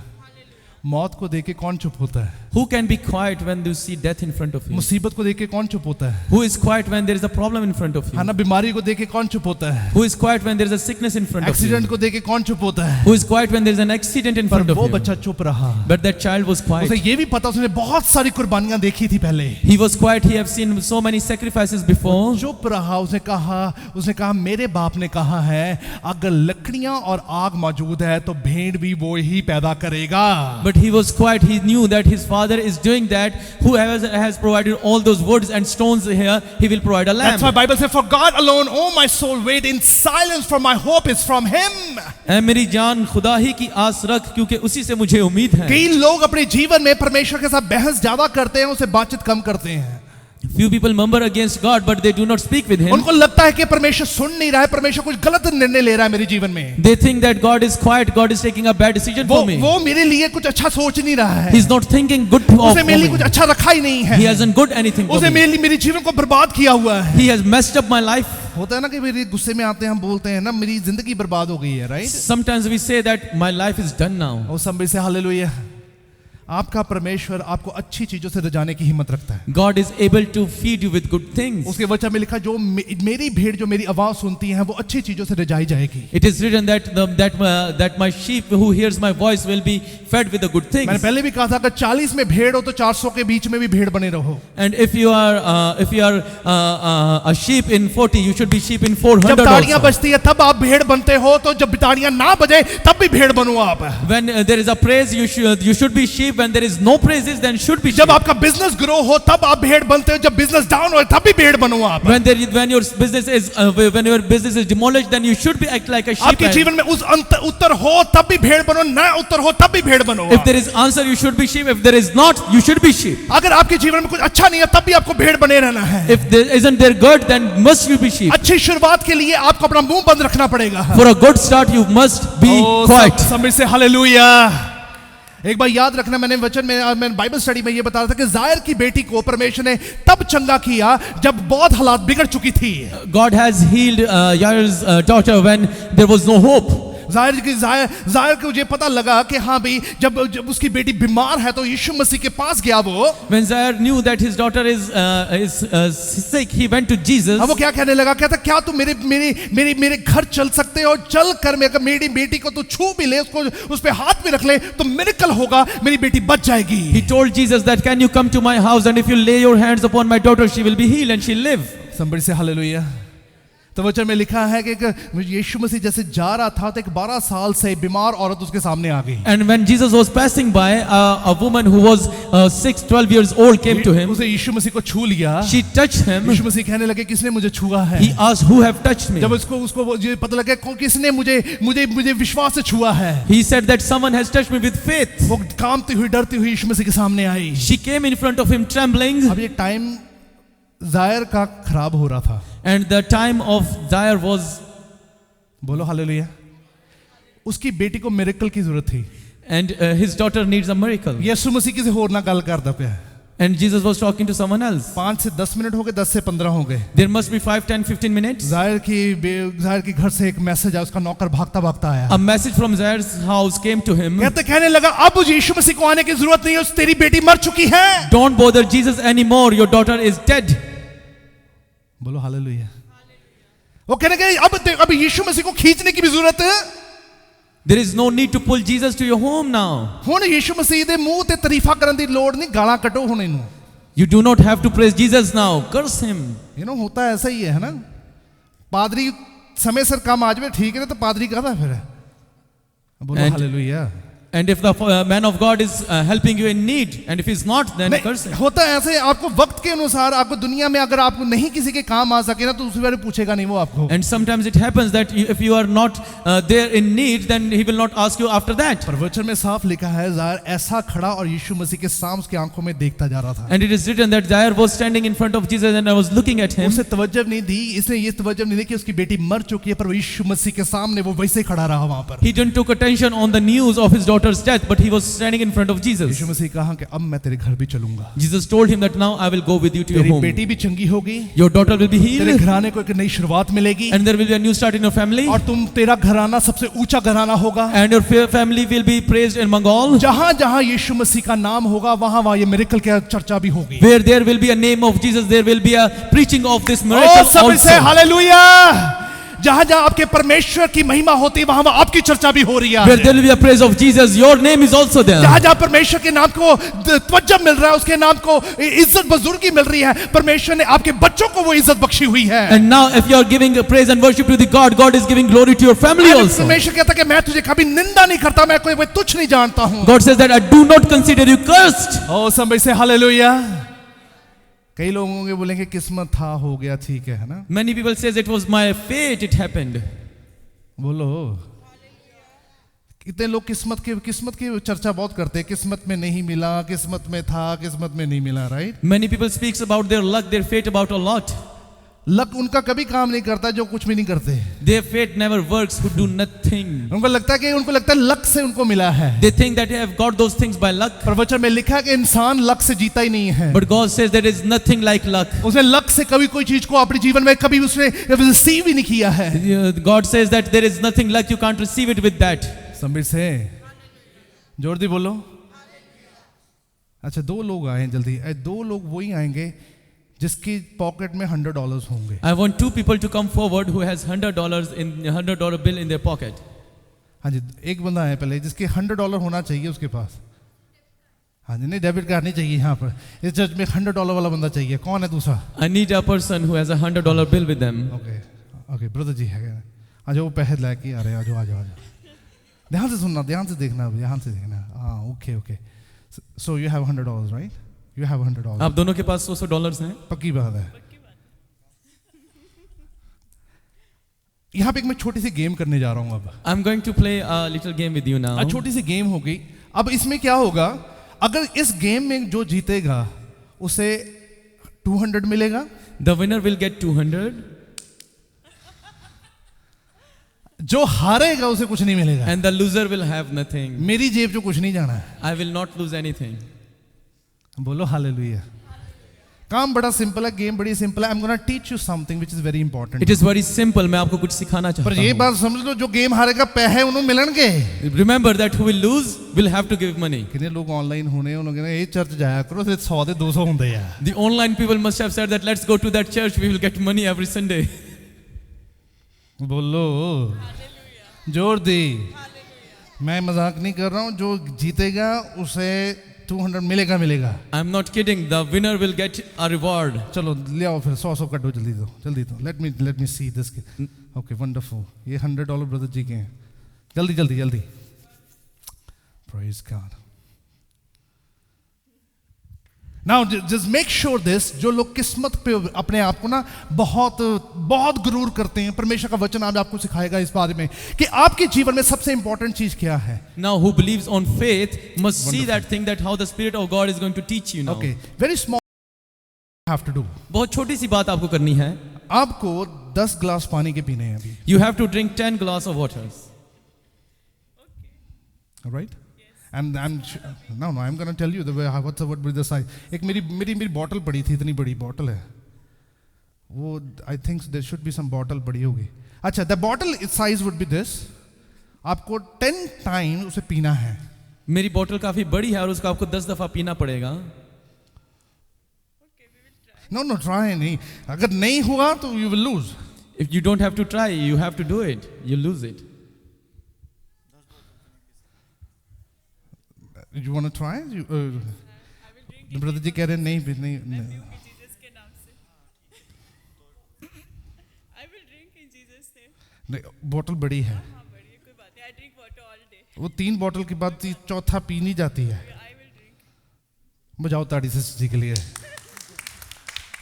मौत को देख के कौन चुप होता है? Who can be quiet when you see death in front of you? मुसीबत को देख के कौन चुप होता है? Who is quiet when there is a problem in front of you? है ना, बीमारी को देख के कौन चुप होता है? Who is quiet when there is a sickness in front of you? Accident को देख के कौन चुप होता है? Who is quiet when there is an accident in पर front of वो you? बच्चा चुप रहा। But that child was quiet. उसे ये भी पता, उसने बहुत सारी कुर्बानियां देखी थी पहले। He was quiet. He have seen so many sacrifices before. चुप रहा। उसने कहा मेरे बाप ने कहा है अगर लकड़ियां और आग मौजूद है तो भेड़ भी वो ही पैदा करेगा। But he was quiet. He knew that his father is doing that. Whoever has provided all those woods and stones here, he will provide a lamb. That's why Bible says, for God alone, oh my soul, wait in silence, for my hope is from Him. ऐ मेरी जान खुदा ही की आस रख, क्योंकि उसी से मुझे उम्मीद है। कई लोग अपने जीवन में परमेश्वर के साथ बहस ज्यादा करते हैं, उसे बातचीत कम करते हैं। Few people murmur against God, but they do not speak with Him. उनको लगता है कि परमेश्वर सुन नहीं रहा है, परमेश्वर कुछ गलत निर्णय ले रहा है मेरे जीवन में। They think that God is quiet. God is taking a bad decision for me. वो मेरे लिए कुछ अच्छा सोच नहीं रहा है। He's not thinking good of उसने मेरे लिए कुछ me. अच्छा रखा ही नहीं है। He hasn't good anything for उसने me. मेरे जीवन को बर्बाद किया हुआ है। He has messed up my life. होता है ना कि मेरे गुस्से में आते हैं, हम बोलते हैं ना मेरी जिंदगी बर्बाद हो गई है, right? Sometimes we say that my life is done now. और सब से हालेलुया। आपका परमेश्वर आपको अच्छी चीजों से रजाने की हिम्मत रखता है। God is able to feed you with good things. उसके वचन में लिखा जो मेरी भेड़ जो मेरी आवाज सुनती है वो अच्छी चीजों से रजाई जाएगी। It is written that my sheep who hears my voice will be fed with the good मैंने things. पहले भी कहा था अगर 40 में भेड़ हो तो 400 के बीच में भी भेड़ बने रहो। And if you are a sheep in 40, you should be sheep in 400 जब ताड़ियां also. बजती है तब आप भेड़ बनते हो, तो जब ताड़ियां ना बजे तब भी भेड़ बनो आप। When there is a praise, you should be sheep. When there is no praises, then should be sheep. जब आपका बिजनेस ग्रो हो तब आप भेड़ बनते हो, जब बिजनेस डाउन हो तब भी भेड़ बनो आप। When your business is demolished, then you should be act like a sheep. आपके जीवन में उस उत्तर हो तब भी भेड़ बनो, ना उत्तर हो तब भी भेड़ बनो। If there is answer, you should be sheep. If there is not, you should be sheep. अगर आपके जीवन में कुछ अच्छा नहीं है तब भी आपको भेड़ बने रहना है। If there isn't there good, then must you be sheep. अच्छी शुरुआत के लिए आपको अपना मुंह बंद रखना पड़ेगा। For a good start, you must be quiet. समय से हालेलुया। एक बार याद रखना, मैंने वचन में मैंने बाइबल स्टडी में ये बताया था कि जायर की बेटी को परमेश्वर ने तब चंगा किया जब बहुत हालात बिगड़ चुकी थी। God has healed Yair's daughter when there was no hope. जायर को ये पता लगा कि हाँ भाई जब उसकी बेटी बीमार है तो यीशु मसीह के पास गया वो। When Zaire knew that his daughter is sick, he went to Jesus. अब वो क्या कहने लगा, कहता क्या तू मेरे घर चल सकते हो, चल कर मेरी बेटी को तू छू भी ले, उसको उस पे हाथ भी रख ले तो मिरेकल होगा, मेरी बेटी बच जाएगी। He told Jesus that can you come to my house and if you lay your hands upon my daughter, she will be healed and she'll live. Somebody say hallelujah. तो वचन में लिखा है कि यीशु मसीह जैसे जा रहा था तो एक 12 साल से बीमार औरत उसके सामने आ गई। And when Jesus was passing by, a woman who was 12 years old came to him. उसे यीशु मसीह को छू लिया। She touched him. यीशु मसीह कहने लगे किसने मुझे छुआ है? He asked, who have touched me? जब उसको ये पता लगा किसने मुझे विश्वास से छुआ है, He said that someone has touched me with faith. वो कांपती हुई डरती हुई यीशु मसीह के सामने आई। She came in front of him trembling. अब ये टाइम जायर का खराब हो रहा था। And the time of Zaire was, बोलो हालेलुया। उसकी बेटी को मिरेकल की जरूरत थी। and his daughter needs a miracle. यीशु मसीह किसी होर ना गल करदा पिया। And Jesus was talking to someone else. 5 से 10 मिनट हो गए, 10 से 15 हो गए। There must be 5, 10, 15 minutes. Jair के घर से एक मैसेज आया, उसका नौकर भागता भागता आया। A message from Zaire's house came to him. कहने लगा अब यीशु मसीह को आने की जरूरत नहीं है, तेरी बेटी मर चुकी है। Don't bother Jesus anymore. Your daughter is dead. बोलो हालेलुया। वो कहने लगे अब यीशु मसीह को खींचने की भी जरूरत है। There is no need to pull Jesus to your home now. हुण यीशु मसीह दे मुंह ते तारीफा करन दी लोड़ नहीं, गालां कटो हुण इनू। You do not have to praise Jesus now. Curse him. होता ऐसा ही है ना। पादरी समय सिर काम आ जाए ठीक है ना, तो पादरी कहता फिर बोलो hallelujah. And if the man of God is helping you in need, and if he's not, then curse him. होता ऐसे आपको वक्त के अनुसार आपको दुनिया में अगर आपको नहीं किसी के काम आ सके ना तो उस बारे पूछेगा नहीं वो आपको। And sometimes it happens that if you are not there in need, then he will not ask you after that. पर वचन में साफ लिखा है ज़ायर ऐसा खड़ा और यीशु मसीह के सामने उसकी आंखों में देखता जा रहा था। And it is written that Zaire was standing in front of Jesus and I was looking at him. उसे तवज्जो नहीं दी, इसने ये तवज्जो नहीं दी कि उसकी बेटी मर चुकी है, पर वो यीशु मसीह के सामने वो वैसे ही खड़ा रहा वहां पर। He didn't took attention on the news of his daughter's death, but he was standing in front of Jesus. यीशु मसीह कहा कि अब मैं तेरे घर भी चलूंगा। Jesus told him that now I will go with you to your तेरी home. बेटी भी चंगी होगी, Your daughter will be तेरे healed, घराने को एक नई शुरुआत मिलेगी, and there will be a new start in your family, और तेरा घराना सबसे ऊंचा घराना होगा। and your family will be praised in Bengal. जहां जहां यीशु मसीह का नाम होगा वहां वहां ये मिरेकल की चर्चा भी होगी। Where there will be a name of Jesus, there will be a preaching of this O miracle सब से also. हालेलुया। जहां जहां आपके परमेश्वर की महिमा होती है वहां आपकी चर्चा भी हो रही है। Where there will be a praise of Jesus, your name is also there. जहां जहां परमेश्वर के नाम को तवज्जो मिल रहा है, उसके नाम को इज्जत बुजुर्गी मिल रही है, परमेश्वर ने आपके बच्चों को वो इज्जत बख्शी हुई है। And now if you are giving praise and worship to the God, God is giving glory to your family also. परमेश्वर कहता है कि मैं तुझे कभी निंदा नहीं करता, मैं कोई तुच्छ नहीं जानता हूं। God says that I do not consider you cursed. ओ सब से हालेलुया। कई लोगों के बोलेंगे किस्मत था, हो गया, ठीक है ना। Many people says it was my fate, it happened. बोलो कितने लोग किस्मत की चर्चा बहुत करते हैं, किस्मत में नहीं मिला, किस्मत में था, किस्मत में नहीं मिला, right. Many people speaks about their luck, their fate about a lot. Luck उनका कभी काम नहीं करता जो कुछ भी नहीं करते। Their fate never works who do nothing. उनको लगता है लक से उनको मिला है। They think that they have got those things by luck. पर वचन में लिखा है कि इंसान लक से जीता ही नहीं है। But God says there is nothing like luck. उसने लक से कभी कोई चीज को अपने जीवन में कभी उसने रिसीव ही नहीं किया है। God says that there is nothing like you can't receive it with that. Sameer से जोर दी बोलो। अच्छा 2 लोग आए जल्दी, 2 लोग वही आएंगे जिसकी पॉकेट में $100 होंगे। I want 2 people to come forward who has $100 in $100 bill in their pocket. हाँ जी, एक बंदा है पहले जिसके $100 होना चाहिए उसके पास। हाँ जी, नहीं डेबिट कार्ड नहीं चाहिए यहाँ पर, इस चर्च में $100 वाला बंदा चाहिए। कौन है दूसरा? I need a person who has a $100 bill with them. Okay brother ji है। आज वो पैसे लेके आ रहे हैं, आ जाओ। ध्यान से सुनना, ध्यान से देखना, ध्यान से देखना। हाँ okay. So you have $100 right? You have $100. आप दोनों के पास $100 हैं? पक्की बात है। यहाँ पे एक मैं छोटी सी गेम करने जा रहा हूँ अब। I'm going to play a little game with you now. छोटी सी गेम होगी। अब इसमें क्या होगा, अगर इस गेम में जो जीतेगा उसे 200 मिलेगा। The winner will get 200. जो हारेगा उसे कुछ नहीं मिलेगा। And the loser will have nothing. मेरी जेब जो कुछ नहीं जाना है। I will not lose anything. बोलो हालेलुया। काम बड़ा सिंपल है, गेम बड़ी सिंपल है। I'm gonna teach you something which is very important. It is very simple. मैं आपको कुछ सिखाना चाहता हूँ। पर ये बात समझ लो, जो गेम हारेगा पैसे उन्हें मिलेंगे। Remember that who will lose will have to give money. कितने लोग ऑनलाइन होने उन्होंने ये चर्च जाया करो, 100 से 200 होंगे यार। The online people must have said that let's go to that church, we will get money every Sunday. बोलो जोर दी। मैं मजाक नहीं कर रहा हूँ, जो जीतेगा उसे 200 मिलेगा मिलेगा। I'm not kidding. The winner will get a reward. चलो ले आओ फिर 100 कटो जल्दी दो। Let me see this. Okay, wonderful. ये $100 ब्रदर जी के हैं। जल्दी। Praise God. Now just make sure this, जो लोग किस्मत पे अपने आप को ना बहुत गुरूर करते हैं, परमेश्वर का वचन आज आपको सिखाएगा इस बारे में कि आपके जीवन में सबसे इंपॉर्टेंट चीज क्या है। Now who believes on faith must see that thing, that how the Spirit of God is going to teach you now. Okay, very small you have to do. बहुत छोटी सी बात आपको करनी है। आपको 10 ग्लास पानी के पीने हैं अभी। You have to drink 10 glass of water. All right? And I'm going to tell you the way, what's the word with the size. एक मेरी बॉटल पड़ी थी, इतनी बड़ी बॉटल है वो। I think there should be some bottle बड़ी होगी। अच्छा, the bottle size would be this. आपको 10 times उसे पीना है। मेरी बॉटल काफी बड़ी है और उसका आपको 10 दफा पीना पड़ेगा। No, try नहीं। अगर नहीं हुआ तो you will lose. If you don't have to try, you have to do it. You lose it. You want to try? Brother ji कह रहे हैं नहीं। नहीं, बोतल बड़ी है। वो 3 बोतल के बाद चौथा पी नहीं जाती है। बजाओ ताड़ी सिस्टर जी के लिए।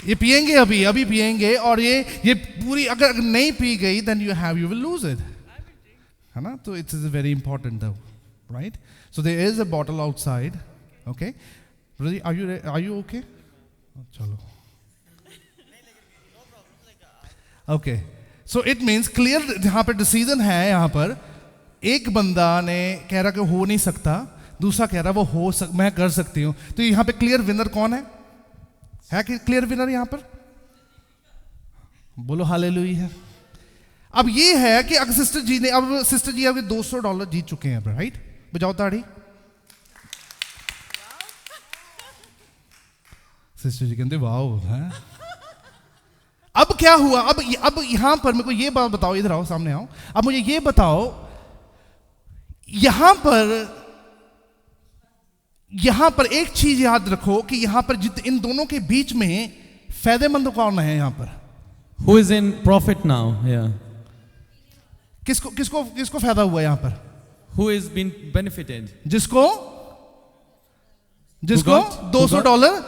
ये पिएंगे अभी पिएंगे और ये पूरी अगर नहीं पी गई then you will lose it, है ना? तो it is very important though, right? So there is a bottle outside, okay? Really, are you okay? चलो. Okay. So it means clear यहाँ पर decision है यहाँ पर। एक बंदा ने कह रहा कि हो नहीं सकता, दूसरा कह रहा वो मैं कर सकती हूँ। तो यहाँ पे क्लियर विनर कौन है? है कि क्लियर विनर यहाँ पर? बोलो हालेलुया। अब ये है कि अगर सिस्टर जी अभी $200 जीत चुके हैं, राइट? बजाओ ताड़ी। सिस्टर जी कहते वाओ है। अब क्या हुआ? अब यहां पर मेरे को ये बात बताओ, इधर आओ, सामने आओ। अब मुझे ये बताओ, यहां पर एक चीज याद रखो कि यहां पर इन दोनों के बीच में फायदेमंद कौन है? यहां पर Who is in profit now? Yeah. किसको फायदा हुआ यहां पर? Who is been benefited? जिसको $200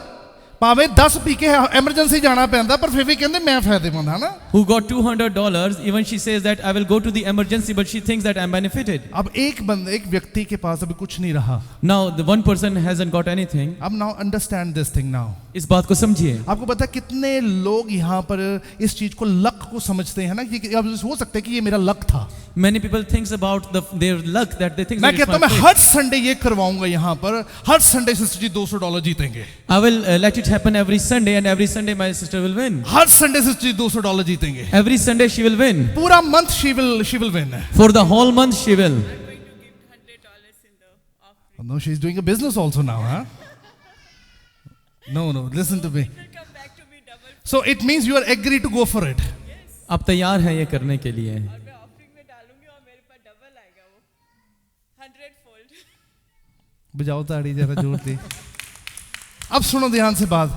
पावे 10 पी के एमरजेंसी जाना पैंदा, पर फिर भी कहते मैं फायदेमंद है ना। Who got $200? Even she says that I will go to the emergency, but she thinks that I'm benefited. अब एक व्यक्ति के पास अभी कुछ नहीं रहा। Now the one person hasn't got anything. अब now understand this thing now. इस बात को समझिए। आपको पता है कितने लोग यहाँ पर इस चीज को लक को समझते हैं ना, कि अब हो सकता है कि ये मेरा लक था। Many people thinks about their luck, that they think मैं that it's कहता my हूं मैं fate. हर संडे ये करवाऊंगा, यहाँ पर हर संडे सिस्टर जी $200 जीतेंगे। I will let it happen every Sunday, and every Sunday my sister will win. हर संडे सिस्टर जी $200 जीतेंगे। Every Sunday she will win. पूरा month she will win. For the whole month she will. No, she's doing a business also now, huh? No, listen to me. So it means you are agree to go for it. आप तैयार हैं ये करने के लिए? बजाओ ताड़ी जरा जोर से। अब सुनो ध्यान से बात।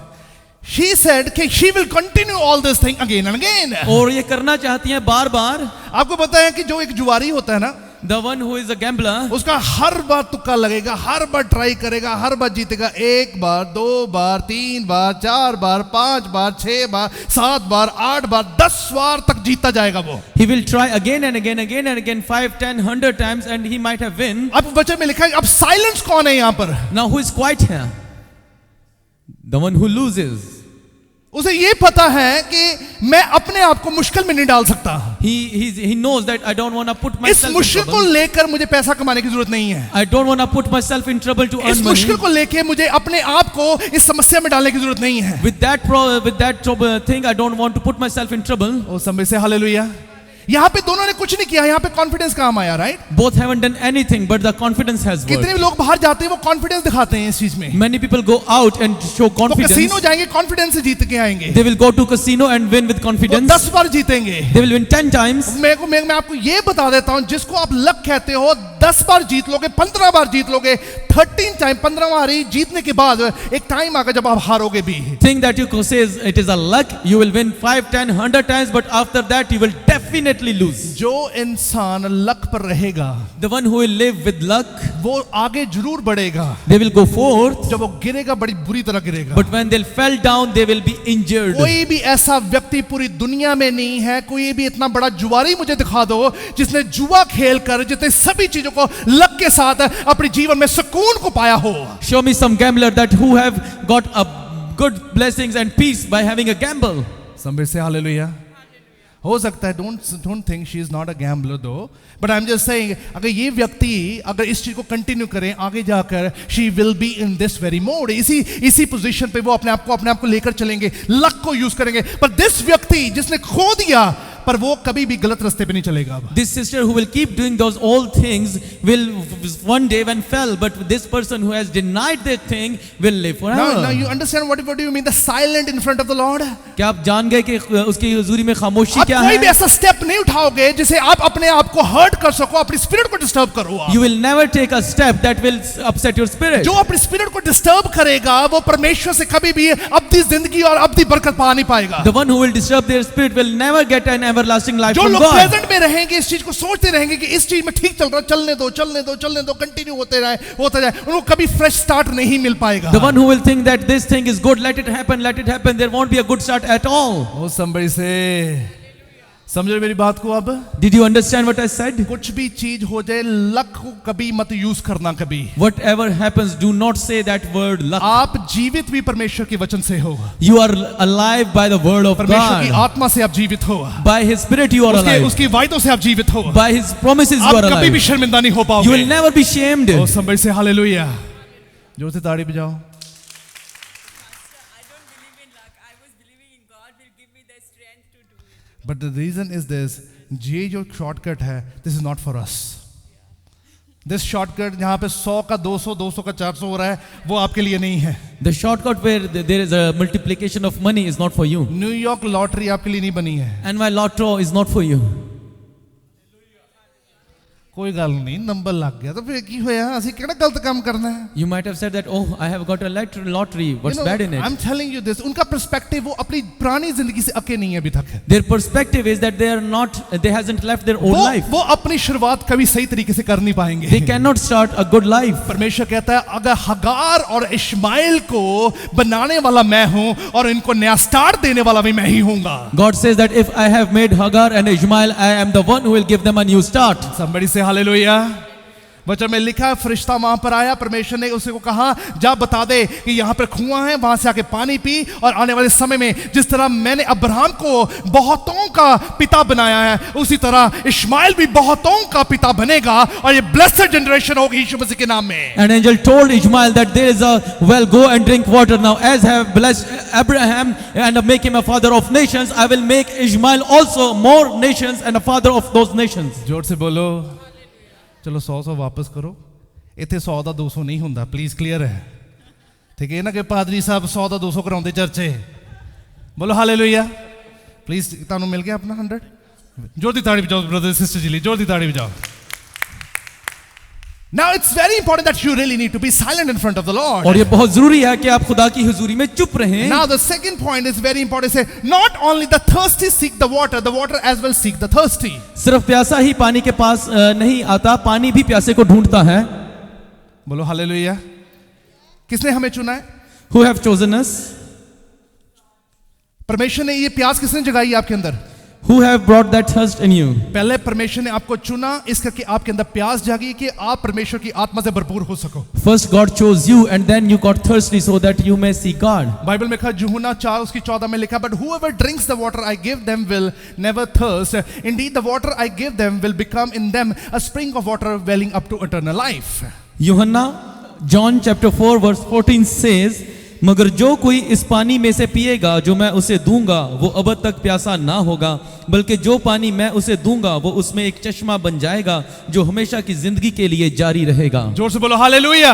She said कि she will continue all this thing again and again. और ये करना चाहती हैं बार बार। आपको पता है कि जो एक जुआरी होता है ना, The one who is a gambler, उसका हर बार तुक्का लगेगा, हर बार ट्राई करेगा, हर बार जीतेगा। 1 बार, 2 बार, 3 बार, 4 बार, 5 बार, 6 बार, 7 बार, 8 बार, 10 बार तक जीतता जाएगा वो। he will try again and again and again 5, 10, 100 times, and he might have win. अब वचन में लिखा है, अब साइलेंस कौन है यहाँ पर? Now who is quiet here? The one who loses. उसे ये पता है कि मैं अपने आप को मुश्किल में नहीं डाल सकता। He knows that I don't want to put इस myself in मुश्किल को trouble. लेकर मुझे पैसा कमाने की जरूरत नहीं है। I don't want to put myself in trouble to इस earn मुश्किल money. को लेके मुझे अपने आप को इस समस्या में डालने की जरूरत नहीं है। With that trouble thing, I don't want to put myself in trouble. ओ समय से हालेलुया। यहाँ पे दोनों ने कुछ नहीं किया, यहाँ पे कॉन्फिडेंस काम आया, right? Both haven't done anything, but the confidence has कितने worked. लोग बाहर जाते हैं वो कॉन्फिडेंस दिखाते हैं इस चीज में। Many people go out and show वो confidence. कैसीनो जाएंगे, कॉन्फिडेंस से जीत के आएंगे। They will go to casino and win with वो confidence. 10 बार जीतेंगे। They will win 10 times. मैं आपको ये बता देता हूं, जिसको आप लक कहते हो 10 बार जीत लोगे, 15 बार जीत लोगे, 13 टाइम 15 बार जीतने के बाद एक टाइम आएगा जब आप हारोगे भी। Think that you says it is a luck, you will win 5, 10, 100 times, but after that you will definitely lose. जो इंसान लक पर रहेगा The one who will live with luck, वो आगे जरूर बढ़ेगा, they will go forth, जब वो गिरेगा बड़ी बुरी तरह गिरेगा। but when they'll fall down, they will be injured. कोई भी ऐसा व्यक्ति पूरी दुनिया में नहीं है, कोई भी इतना बड़ा जुआरी मुझे दिखा दो जिसने जुआ खेल कर जितने सभी चीजों को लक के साथ अपने जीवन में सुकून को पाया हो। Show me some gambler that who have got a good blessings and peace by having a gamble. समझ से हालेलुया। हो सकता है don't think she is not a gambler though, but I am just saying अगर ये व्यक्ति अगर इस चीज को कंटिन्यू करें आगे जाकर, she will be in this very mode, इसी पोजीशन पे वो अपने आप को लेकर चलेंगे, लक को यूज करेंगे। पर दिस व्यक्ति जिसने खो दिया, पर वो कभी भी गलत रास्ते पे नहीं चलेगा। अब This sister who will keep doing those old things will one day when fell, but this person who has denied that thing will live forever. now you understand what do you mean the silent in front of the Lord? क्या आप जान गए कि उसकी हुजूरी में खामोशी आप क्या कोई भी है? ऐसा स्टेप नहीं उठाओगे जिसे आप अपने आप को हर्ट कर सको, अपनी स्पिरिट को डिस्टर्ब करो। You will never take a step that will upset your spirit. जो अपनी स्पिरिट को डिस्टर्ब करेगा वो परमेश्वर से कभी भी अपनी जिंदगी और अपनी बरकत पा नहीं पाएगा। The one who will disturb their spirit will never get an everlasting life जो from लोग God. प्रेजेंट में रहेंगे, इस चीज को सोचते रहेंगे कि इस चीज में ठीक चल रहा, चलने दो, कंटिन्यू होते जाए, उनको कभी फ्रेश स्टार्ट नहीं मिल पाएगा। The one who will think that this thing is good, let it happen, there won't be a good start at all. O somebody से समझो मेरी बात को। अब Did you understand what I said? कुछ भी चीज हो जाए, लक को कभी मत यूज करना कभी। Whatever happens, do not say that word luck. आप जीवित भी परमेश्वर के वचन से हो, You are alive by the word of परमेश्वर की God. आत्मा से आप जीवित हो, By His Spirit you are alive. उसकी वायदों से आप जीवित हो, By His promises you आप are कभी भी alive. शर्मिंदा नहीं हो You पाओगे। will never be shamed. Oh somebody say hallelujah. जोर से ताड़ी बजाओ। I don't believe in luck. I was believing in God will give me the strength to do it. But the reason is this, ये जो शॉर्टकट है, this is not for us. This shortcut जहां पे 100 का 200, 200 का 400 हो रहा है, वो आपके लिए नहीं है। The shortcut where there is a multiplication of money is not for you. New York lottery आपके लिए नहीं बनी है। And my lotto is not for you. कोई गल नहीं, नंबर लग गया तो फिर की होया, ਅਸੀਂ ਕਿਹੜਾ ਗਲਤ ਕੰਮ करना है? You might have said that, oh, I have got a lottery. What's bad in it? I'm telling you this, उनका पर्सपेक्टिव वो अपनी पुरानी जिंदगी से अके नहीं है अभी तक। Their perspective is that they hasn't left their old life. वो अपनी शुरुआत कभी सही तरीके से कर नहीं पाएंगे। They cannot start a good life. परमेश्वर कहता है अगर हगार और इश्माइल को बनाने वाला मैं हूं और इनको नया स्टार्ट देने वाला भी मैं ही हूंगा। God says that if I have made Hagar and Ishmael, I am the one who will give them a new start. Somebody say hallelujah. वचन में लिखा है फरिश्ता वहां पर आया, परमेश्वर ने उसे को कहा जा बता दे कि यहाँ पर कुआं है, वहां से आके पानी पी, और आने वाले समय में जिस तरह मैंने अब्राहम को बहुतों का पिता बनाया है, उसी तरह इश्माइल भी बहुतों का पिता बनेगा, और ये ब्लेस्ड जनरेशन होगी यीशु मसीह के नाम में। An angel told Ishmael that there is a well, go and drink water now. As I have blessed Abraham and make him a father of nations, I will make Ishmael also more nations and a father of those nations. जोर से बोलो। चलो 100 वापस करो, इतने 100 का 200 नहीं होंगे, प्लीज क्लियर है, ठीक है ना? कि पादरी साहब 100 का 200 कराते चर्चे। बोलो हालेलुया। प्लीज तुहानू मिल गया अपना 100? जोर दी ताड़ी बजाओ ब्रदर सिस्टर जी, जोर दी ताड़ी बजाओ। Now it's very important that you really need to be silent in front of the Lord. और ये बहुत जरूरी है कि आप खुदा की हुजूरी में चुप रहें। Now the second point is very important. Say not only the thirsty seek the water as well seek the thirsty. सिर्फ प्यासा ही पानी के पास नहीं आता, पानी भी प्यासे को ढूंढता है। बोलो हालेलुया। किसने हमें चुना है? Who have chosen us? परमेश्वर ने ये प्यास किसने जगाई आपके अंदर? Who have brought that thirst in you? पहले परमेश्वर ने आपको चुना इस करके आपके अंदर प्यास जागी कि आप परमेश्वर की आत्मा से भरपूर हो सको। First God chose you and then you got thirsty so that you may see God. Bible में लिखा यूहन्ना 4:14 में लिखा, but whoever drinks the water I give them will never thirst. Indeed the water I give them will become in them a spring of water welling up to eternal life. यूहन्ना John chapter 4 verse 14 says मगर जो कोई इस पानी में से पिएगा जो मैं उसे दूंगा वो अब तक प्यासा ना होगा, बल्कि जो पानी मैं उसे दूंगा वो उसमें एक चश्मा बन जाएगा जो हमेशा की जिंदगी के लिए जारी रहेगा। जोर से बोलो हालेलुया।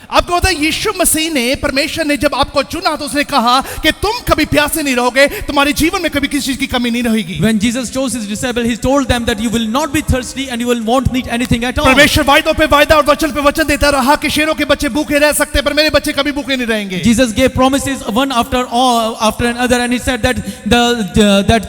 आपको पता है यीशु मसीह ने, परमेश्वर ने जब आपको चुना तो उसने कहा कि तुम कभी प्यासे नहीं रहोगे, तुम्हारे जीवन में कभी किसी चीज की कमी नहीं रहेगी। When Jesus chose his disciples, he told them that you will not be thirsty and you will won't need anything at all. परमेश्वर वायदों पे वायदा और वचन पे वचन देता रहा कि शेरों के बच्चे भूखे रह सकते हैं पर मेरे बच्चे कभी भूखे नहीं रहेंगे। Jesus gave promises one after another, and he said that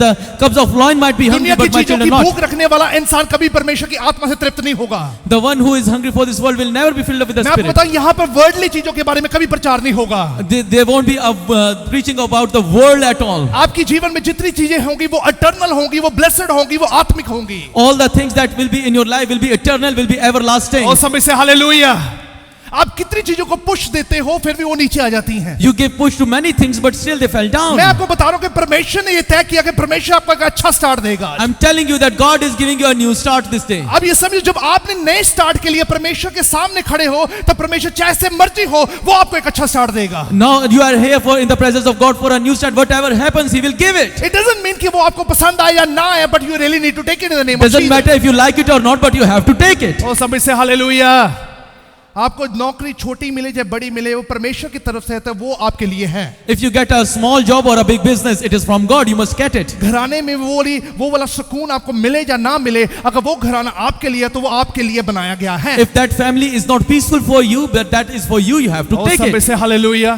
the cups of wine might be hungry दुनिया की but my चीजों children की not. भूख रखने वाला इंसान कभी परमेश्वर की आत्मा से तृप्त नहीं होगा। The one who is hungry for this world will never be filled up with the मैं आपको Spirit. बताऊं यहाँ पर वर्ल्डली चीजों के बारे में कभी प्रचार नहीं होगा। There won't be preaching about the world at all. आपकी जीवन में जितनी चीजें होंगी वो इटर्नल होंगी, वो ब्लेस्ड होंगी, वो आत्मिक होंगी। All the things that will be in your life will be eternal, will be everlasting. और समय से हालेलुया। आप कितनी चीजों को पुश देते हो फिर भी वो नीचे आ जाती हैं। You give push to many things, but still they fell down. मैं आपको बता रहा हूं कि परमेश्वर ने ये तय किया कि परमेश्वर आपको एक अच्छा स्टार्ट देगा। I'm telling you that God is giving you a new start this day. अब ये समझो जब आपने नए स्टार्ट के लिए परमेश्वर के सामने खड़े हो तो परमेश्वर जैसे मर्जी हो वो आपको एक अच्छा स्टार्ट देगा। Now you are here for in the presence of God for a new start. Whatever happens, He will give it. It doesn't mean कि वो आपको पसंद आए या ना आए, but you really need to take it in the name of Doesn't Jesus। matter if you like it or not, but you have to take it. ओ समय से हालेलुया। आपको नौकरी छोटी मिले चाहे बड़ी मिले वो परमेश्वर की तरफ से है तो वो आपके लिए है। If you get a small job or a big business, it is from God. You must get it. घराने में वो वाला सुकून आपको मिले या ना मिले, अगर वो घराना आपके लिए है तो वो आपके लिए बनाया गया है। If that family is not peaceful for you, but that is for you, you have to और take समय it. से हालेलुया।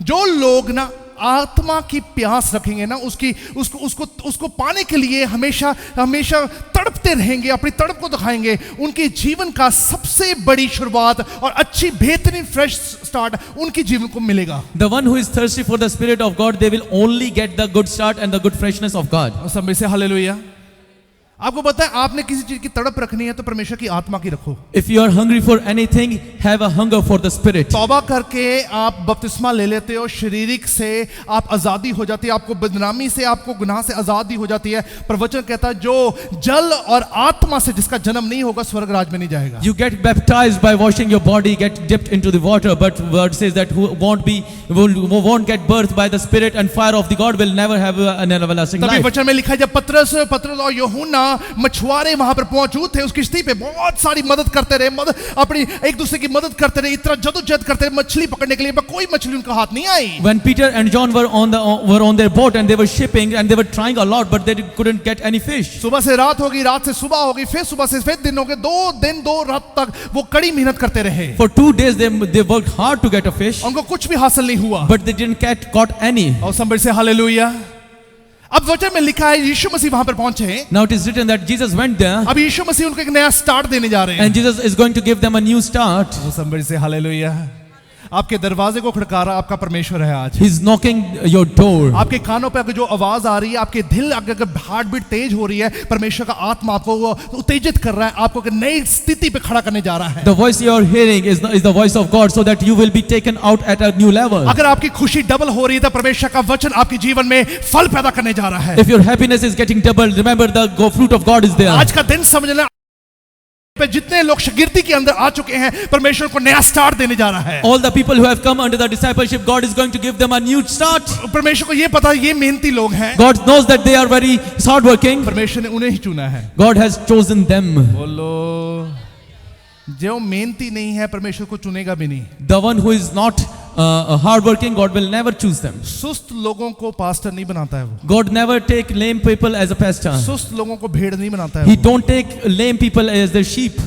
जो लोग ना आत्मा की प्यास रखेंगे ना उसको पाने के लिए हमेशा हमेशा तड़पते रहेंगे, अपनी तड़प को दिखाएंगे, उनके जीवन का सबसे बड़ी शुरुआत और अच्छी बेहतरीन फ्रेश स्टार्ट उनके जीवन को मिलेगा। The one who is thirsty for the Spirit of God, they will only get the good start and the good freshness of God. और समय से हालेलुया। आपको पता है आपने किसी चीज की तड़प रखनी है तो परमेश्वर की आत्मा की रखो। If you are hungry for anything, have a hunger for the Spirit. तौबा करके आप बपतिस्मा ले लेते हो, शारीरिक से आप आजादी हो जाती है, आपको बदनामी से, आपको गुनाह से आजादी हो जाती है। पर वचन कहता है जो जल और आत्मा से जिसका जन्म नहीं होगा स्वर्ग राज में नहीं जाएगा। You get baptized by washing your body, get dipped into the water, but word says that who won't get birth by the Spirit and fire of the God will never have an everlasting तभी life. वचन में लिखा है जब पतरस और यूहन्ना मछुआरे वहां पर मौजूद थे उस किश्ती पे बहुत सारी मदद करते रहे, अपनी एक दूसरे की मदद करते रहे, इतना जदोजहद करते रहे मछली पकड़ने के लिए, पर कोई मछली उनका हाथ नहीं आई। When Peter and John were on their boat and they were shipping and they were trying a lot, but they couldn't get any fish. सुबह से रात होगी, रात से सुबह होगी, फिर सुबह से फिर दिन हो गए, 2 दिन 2 रात तक वो कड़ी मेहनत करते रहे। For 2 days they worked hard to get a fish, उनको कुछ भी हासिल नहीं हुआ। but they didn't caught any. और समझ से हालेलुया। अब वचन में लिखा है यीशु मसीह वहां पर पहुंचे। Now it is written that Jesus went there, अब यीशु मसीह उनको एक नया स्टार्ट देने जा रहे हैं। and Jesus is going to give them a new start. वो समझ से हालेलुया। आपके दरवाजे को खड़का रहा आपका परमेश्वर है आज। He's knocking your door. आपके कानों पे अगर जो आवाज आ रही है, आपके दिल अगर हार्ट बीट तेज हो रही है, परमेश्वर का आत्मा आपको वो उत्तेजित कर रहा है, आपको एक नई स्थिति पे खड़ा करने जा रहा है। The voice you are hearing is the voice of God, so that you will be taken out at a new level. अगर आपकी खुशी डबल हो रही है तो परमेश्वर का वचन आपके जीवन में फल पैदा करने जा रहा है। If your happiness is getting doubled, remember the fruit of God is there. आज का दिन समझना पे जितने लोग शागिर्दी के अंदर आ चुके हैं परमेश्वर को नया स्टार्ट देने जा रहा है। All the people who have come under the discipleship, God is going to give them a new start. परमेश्वर को ये पता है ये मेहनती लोग हैं। God knows that they are very hardworking. परमेश्वर ने उन्हें ही चुना है। God has chosen them. बोलो जो मेहनती नहीं है परमेश्वर को चुनेगा भी नहीं। The one who is not hardworking, God will never choose them. सुस्त लोगों को पास्टर नहीं बनाता है वो। God never take lame people as a pastor. सुस्त लोगों को भेड़ नहीं बनाता है He वो। don't take lame people as their sheep.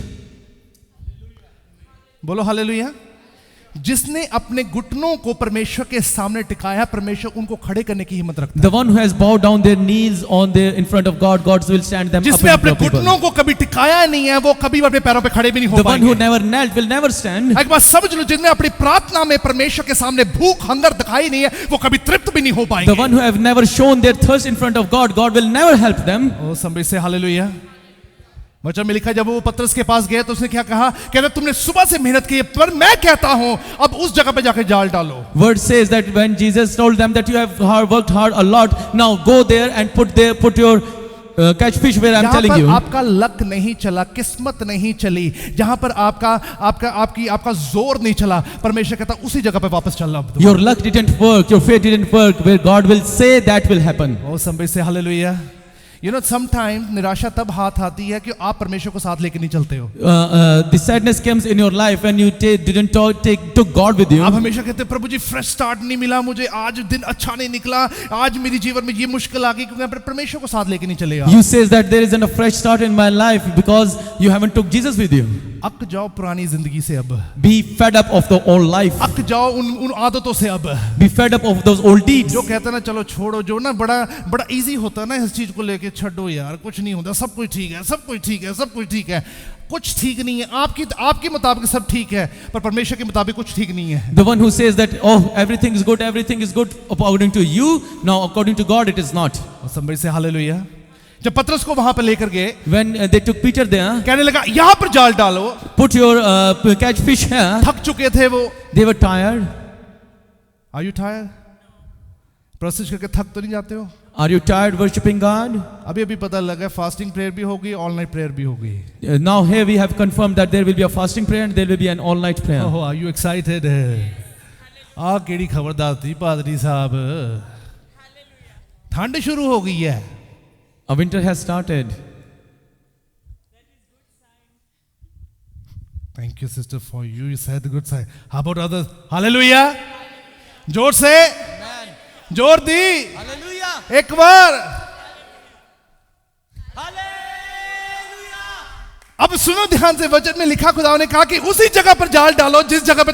बोलो हालेलुया। जिसने अपने घुटनों को परमेश्वर के सामने टिकाया, परमेश्वर उनको खड़े करने की हिम्मत रखता है। The one who has bowed down their knees in front of God, God will stand them up. जिसने in अपने front of people. घुटनों को कभी टिकाया नहीं है वो कभी अपने पैरों पे खड़े भी नहीं हो The one who पाएंगे। never knelt will never stand. एक बात समझ लो, जिसने अपनी प्रार्थना में परमेश्वर के सामने भूख हंगर दिखाई नहीं है वो कभी तृप्त भी नहीं हो पाएंगे। The one who have never shown their thirst in front of God, God will never help them. ओ संबे से हालेलुया। वचन में लिखा जब वो पतरस के पास गए तो उसने क्या कहा, कहता तुमने सुबह से मेहनत की है पर मैं कहता हूं अब उस जगह पे जाकर जाल डालो। Word says that when Jesus told them that you have worked hard a lot, now go there and put your catch fish where I'm जहां telling पर you. आपका लक नहीं चला, किस्मत नहीं चली, जहां पर आपका जोर नहीं चला, परमेश्वर कहता उसी जगह पे वापस चल अब। Your luck didn't work, your faith didn't work, where God will say that will happen. O somebody say hallelujah. You know sometimes निराशा तब हाथ आती है कि आप परमेश्वर को साथ लेके नहीं चलते हो। The sadness comes in your life when you didn't took God with you. आप हमेशा कहते हैं प्रभु जी फ्रेश स्टार्ट नहीं मिला मुझे, आज दिन अच्छा नहीं निकला, आज मेरी जीवन में ये मुश्किल आ गई क्योंकि परमेश्वर को साथ लेके नहीं चले आप। You says that there isn't a fresh start in my life because you haven't took Jesus with you. अक जाओ पुरानी जिंदगी से अब, Be fed up of the old life. अक जाओ उन आदतों से अब, Be fed up of those old deeds. जो कहते हैं ना चलो छोड़ो, जो ना बड़ा इजी होता है ना इस चीज को लेके, छोड़ो यार कुछ नहीं होता, सब कुछ ठीक है, सब कुछ ठीक है, सब कुछ ठीक है। कुछ ठीक नहीं है, आपके मुताबिक सब ठीक है, पर परमेश्वर के मुताबिक कुछ ठीक नहीं है। The one who says that oh everything is good according to you, now according to God it is not. और somebody say hallelujah। जब पतरस को वहां पर लेकर गए, When they took Peter there, कहने लगा यहां पर जाल डालो, put your catch fish here. थक चुके थे वो। They were tired. Are you tired? Process करके थक तो नहीं जाते हो? Are you tired worshiping God? अभी पता लगा फास्टिंग प्रेयर भी होगी, ऑल नाइट प्रेयर भी होगी। Now here we have confirmed that there will be a fasting prayer and there will be an all night prayer. Oh, are you excited? आ केड़ी खबरदार थी पादरी साहब, ठंड शुरू हो गई है। A winter has started. Thank you sister for you said the good side. How about others? Hallelujah. जोर से, जोर दी, Hallelujah. एक बार। अब सुनो ध्यान से, वचन में लिखा खुदा ने कहा कि उसी जगह पर जाल डालो जिस जगह पे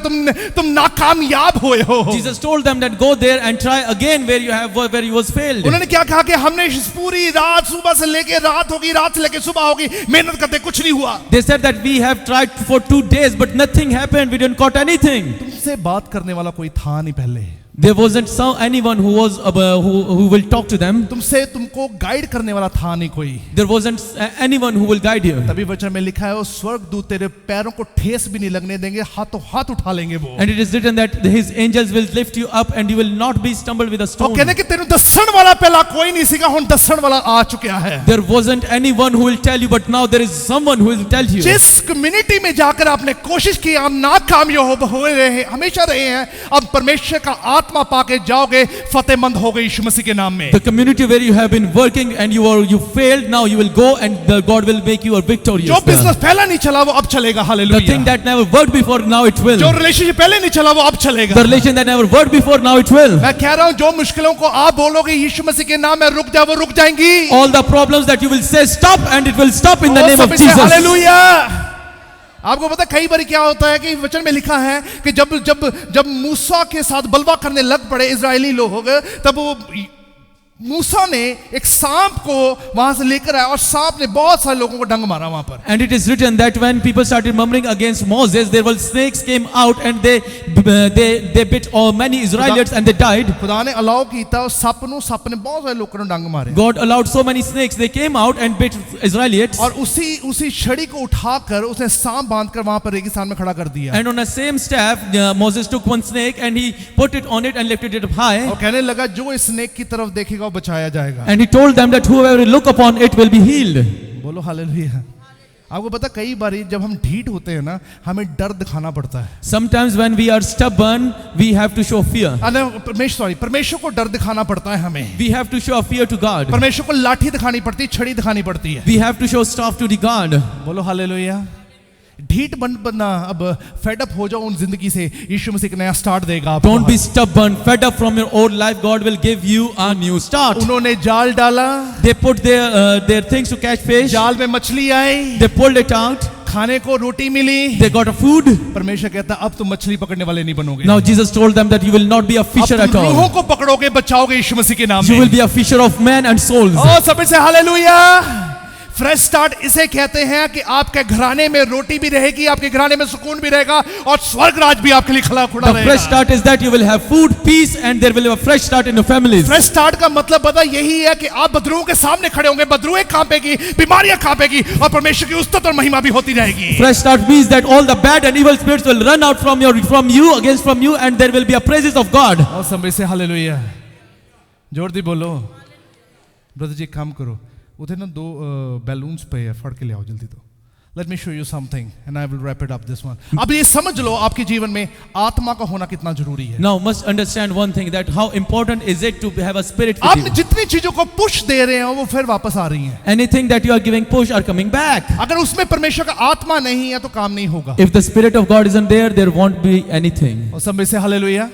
तुम नाकामयाब हुए हो। Jesus told them that go there and try again where you was failed. उन्होंने क्या कहा कि हमने इस पूरी रात, सुबह से लेके रात होगी, रात से लेके सुबह होगी, मेहनत करते कुछ नहीं हुआ। They said that we have tried for 2 days but nothing happened. We didn't caught anything. तुमसे बात करने वाला कोई था नहीं पहले, There wasn't anyone who was who will talk to them. तुमको गाइड करने वाला था नहीं कोई। There wasn't anyone who will guide you. तभी वचन में लिखा है वो स्वर्गदूत तेरे पैरों को ठेस भी नहीं लगने देंगे, हाथों हाथ उठा लेंगे वो। And it is written that his angels will lift you up and you will not be stumbled with a वो stone. कहने कि तेरे दसन वाला पहला कोई नहीं सीखा, हुन दसन वाला आ चुका है। There wasn't anyone who will tell you, but now there is someone who will tell you. जिस कम्युनिटी में जाकर आपने कोशिश की, आप नाकामयाब हो रहे हमेशा रहे हैं, अब परमेश्वर का आत्मा पाके जाओगे, फतेहमंद हो गए यीशु मसीह के नाम में। The community where you have been working and you failed, now you will go and God will make you a victorious. जो बिजनेस पहले नहीं चला वो अब चलेगा, The hallelujah. thing that never worked before, now it will. जो रिलेशनशिप पहले नहीं चला वो अब चलेगा। The relation that never worked before, now it will. मैं कह रहा हूं जो मुश्किलों को आप बोलोगे यीशु मसीह के नाम में रुक जा, वो रुक जाएंगी। All the problems that you will say stop and it will stop in the name of Jesus. Hallelujah. आपको पता कई बार क्या होता है कि वचन में लिखा है कि जब मूसा के साथ बलवा करने लग पड़े इजरायली लोग, तब वो मूसा ने एक सांप को वहां से लेकर आया और सांप ने बहुत सारे लोगों को डंग मारा वहां पर। And it is written that when people started murmuring against Moses, there were snakes came out and they bit many Israelites and they died. खुदा ने अलाउ कीता सप ने बहुत सारे लोगों को डंग मारे। God allowed so many snakes, they came out and bit Israelites. और उसी छड़ी को उठाकर उसने सांप बांधकर वहां पर रेगिस्तान में खड़ा कर दिया। And on the same staff, Moses took one snake and he put it on it and lifted it up high. और कहने लगा जो इस स्नेक की तरफ देखेगा बचाया जाएगा। And he told them that whoever will look upon it will be healed. बोलो हालेलुया। आपको पता कई बार जब हम ढीठ होते हैं ना, हमें डर दिखाना पड़ता है। Sometimes when we are stubborn, we have to show fear. परमेश्वर को डर दिखाना पड़ता है हमें। We have to show fear to God. परमेश्वर को लाठी दिखानी पड़ती है, छड़ी दिखानी पड़ती है। We have to show staff to the God. बोलो हालेलुया। ढीठ बनना, अब फेड अप हो जाओ उन जिंदगी से, यीशु मसीह का नया स्टार्ट देगा आपको। Don't be stubborn, fed up from your old life. God will give you a new start. उन्होंने जाल डाला, They put their things to catch fish. जाल में मछली आई, They pulled it out. खाने को रोटी मिली। They got a food. परमेश्वर कहता अब तुम मछली पकड़ने वाले नहीं बनोगे। Now Jesus told them that you will not be a fisher अब at तुम रूहों all. को पकड़ोगे, बचाओगे यीशु मसीह के नाम You में। will be a fisher of men and souls. ओ सब से हालेलुया। फ्रेश स्टार्ट इसे कहते हैं कि आपके घराने में रोटी भी रहेगी, आपके घराने में सुकून भी रहेगा और स्वर्ग राज भी आपके लिए खड़ा The रहेगा। fresh start is that you will have food, peace, and there will be a fresh start in your families. Fresh start का मतलब पता यही है कि आप बदरुओं के सामने खड़े होंगे, बदरुएं कांपेगी, बीमारियां कांपेगी और परमेश्वर की उस्तत और महिमा भी होती रहेगी। Fresh start means that all the bad and evil spirits will run out from you, and there will be a praises of God. और समझ से हालेलुया। जोर दी बोलो। ब्रदर जी काम करो, उधर ना दो बैलून्स पे है, फड़ के ले आओ जल्दी। तो let me show you something and I will wrap it up this one. अब ये समझ लो आपके जीवन में आत्मा का होना कितना जरूरी है। Now must understand one thing, that how important is it to have a spirit with आप you. जितनी चीजों को पुश दे रहे हो वो फिर वापस आ रही हैं। Anything that you are giving push are coming back. अगर उसमें परमेश्वर का आत्मा नहीं है तो काम नहीं होगा। If the spirit of God isn't there, there won't be anything. और सब में से हालेलुया।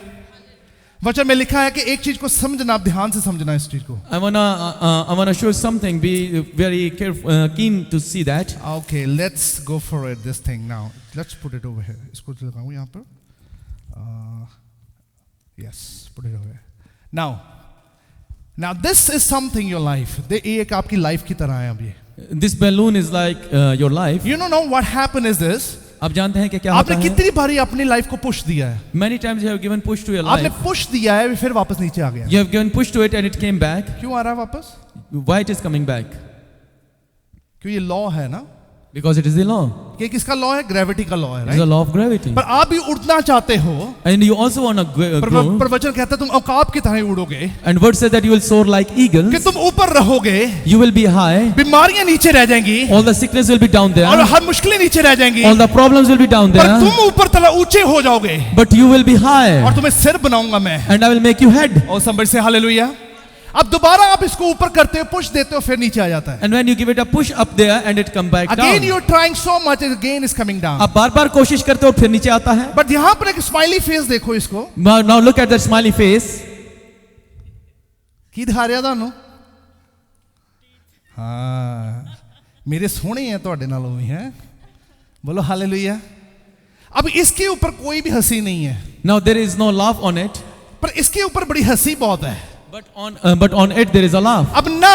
वचन में लिखा है कि एक चीज को समझना, आप ध्यान से समझना इस चीज को। I wanna show something. Be very careful, keen to see that. Okay, let's go for it. This thing now. Let's put it over here. इसको लगाऊं यहाँ पर। Yes, put it over here. Now this is something your life. ये एक आपकी लाइफ की तरह है अब ये। This balloon is like your life. You know what happened is this. आप जानते हैं कि क्या होता आपने है? कितनी बारी अपनी लाइफ को पुश दिया है। Many times you have given push to your आपने life. पुश दिया है फिर वापस नीचे आ गया। You have given push to it and it came back. क्यों आ रहा है वापस? Why it is coming back? क्यों ये लॉ है ना? Because it is the law. कि किसका लॉ है? ग्रेविटी का लॉ है, It is a right? law of gravity. पर आप भी उड़ना चाहते हो। And you also want to grow. पर वचन कहता है तुम औकाब की तरह ही उड़ोगे, And word says that you will soar like कि eagles. तुम ऊपर रहोगे, You will be high. बीमारियां नीचे रह जाएंगी All the sickness will be down और there. हर मुश्किलें नीचे रह जाएंगी, All the problems will be down पर there. तुम ऊपर तला ऊंचे हो जाओगे But you will be high. और तुम्हें सिर बनाऊंगा मैं। And I will make you head. और समझ से हालेलुया। अब दोबारा आप इसको ऊपर करते हो, पुश देते हो, फिर नीचे आ जाता है। And when you give it a push up there and it come back Again down. you're trying so much, again is coming down. आप बार बार कोशिश करते हो फिर नीचे आता है. बट यहाँ पर एक स्माइली फेस देखो इसको, Now look at that smiley face. की दिखा रहा था हाँ मेरे सोने हैं तो नालों भी हैं, बोलो हालेलुया। अब इसके ऊपर कोई भी हंसी नहीं है, Now there is no laugh on it. पर इसके ऊपर बड़ी हंसी बहुत है। But on it there is a laugh. अब ना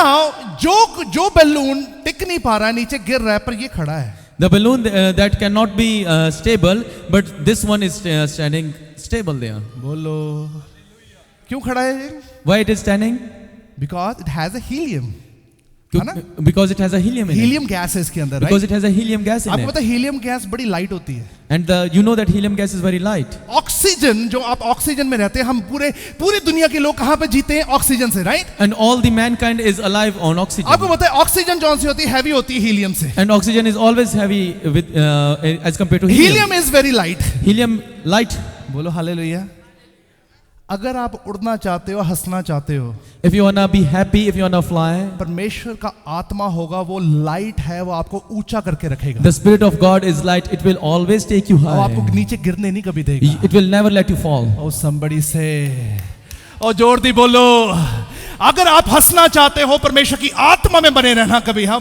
जो बैलून टिक नहीं पा रहा है, नीचे गिर रहा है, पर ये खड़ा है। The balloon that cannot be stable, but this one is standing stable there. बोलो क्यों खड़ा है? Why it is standing? Because it has a helium, है ना? Because it has a helium in it. Helium gas है इसके अंदर, Because right? it has a helium gas in आपको it. पता है हीलियम गैस बड़ी लाइट होती है। And you know that helium gas is very light. Oxygen, जो आप ऑक्सीजन में रहते हैं, हम पूरे दुनिया के लोग कहां पे जीते हैं? ऑक्सीजन से, right? And all the mankind is alive on oxygen. आपको पता है ऑक्सीजन जौन सी होती है, हैवी होती है हीलियम से। And oxygen is always heavy with as compared to helium. Helium is very light. Helium light. बोलो हालेलुया। अगर आप उड़ना चाहते हो, हंसना चाहते हो, If you wanna be happy, if you wanna fly, परमेश्वर का आत्मा होगा, वो लाइट है, वो आपको ऊंचा करके रखेगा, the Spirit of God is light. It will always take you और आपको high. नीचे गिरने नहीं कभी देगा। It will never let you fall. O somebody से और जोर दी बोलो, अगर आप हंसना चाहते हो, परमेश्वर की आत्मा में बने रहना कभी, हाँ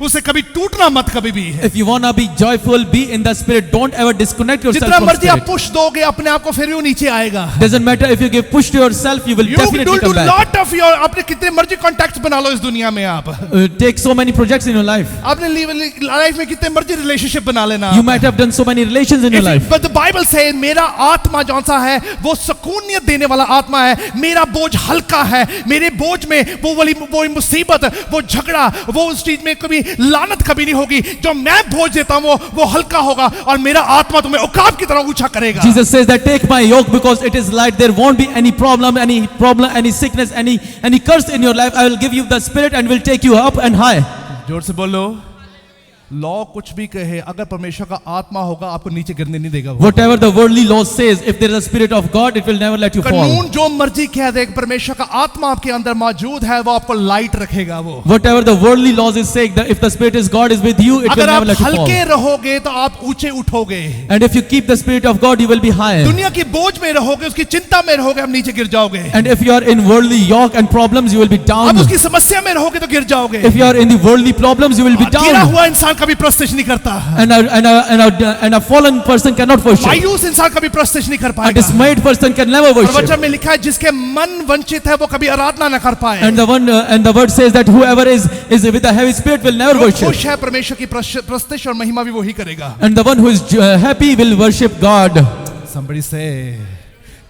उसे कभी टूटना मत कभी भी। If you wanna be joyful, be in the Spirit. Don't ever disconnect yourself जितना from मर्जी आप Spirit. पुश दोगे अपने आप को, फिर भी वो नीचे आएगा। Doesn't matter if you give push to yourself, you will You definitely do come back. lot of your, अपने कितने मर्जी कॉन्टैक्ट्स बना लो इस दुनिया में आप, Take so many projects in your life. अपने लाइफ में कितने मर्जी रिलेशनशिप बना लेना। You might have done so many relations in your life. But the Bible says मेरा आत्मा जौन सा है वो सुकूनियत देने वाला आत्मा है, मेरा बोझ हल्का है, मेरे बोझ में वो मुसीबत, वो झगड़ा, वो उस चीज में कभी लानत कभी नहीं होगी। जो मैं बोझ देता हूं वो हल्का होगा और मेरा आत्मा तुम्हें उकाब की तरह ऊंचा करेगा। Jesus says that take my yoke because it is light. There won't be any problem, any sickness, any curse in your life. I will give you the Spirit and will take you up and high. जोर से बोलो, लॉ कुछ भी कहे, अगर परमेश्वर का आत्मा होगा आपको नीचे गिरने नहीं देगा। Whatever the worldly law says, if there is a Spirit of God, it will never let you fall. कानून जो मर्जी कह दे, परमेश्वर का आत्मा आपके अंदर मौजूद है, वो आपको लाइट रखेगा। वो Whatever the worldly laws is saying, that if the Spirit is God is with you, it will अगर never आप let you fall. हल्के रहोगे तो आप ऊंचे उठोगे। And if you keep the Spirit of God, you will be high. दुनिया की बोझ में रहोगे, उसकी चिंता में रहोगे, आप नीचे गिर जाओगे। And if you are in worldly yoke and problems, you will be आप down. उसकी समस्या में रहोगे तो गिर जाओगे। If you are in the worldly problems, you will be गिरा down. हुआ इंसान कभी प्रस्तिश नहीं करता। And a fallen person cannot worship. मायूस इंसान कभी प्रस्तिश नहीं कर A पाएगा। dismayed person can never और worship. वचन में लिखा है जिसके मन वंचित है वो कभी आराधना न कर पाए। And the word says that whoever is with a heavy spirit will never जो worship. खुश है परमेश्वर की प्रस्तिश और महिमा भी वही करेगा। And the one who is happy will worship God. Somebody say,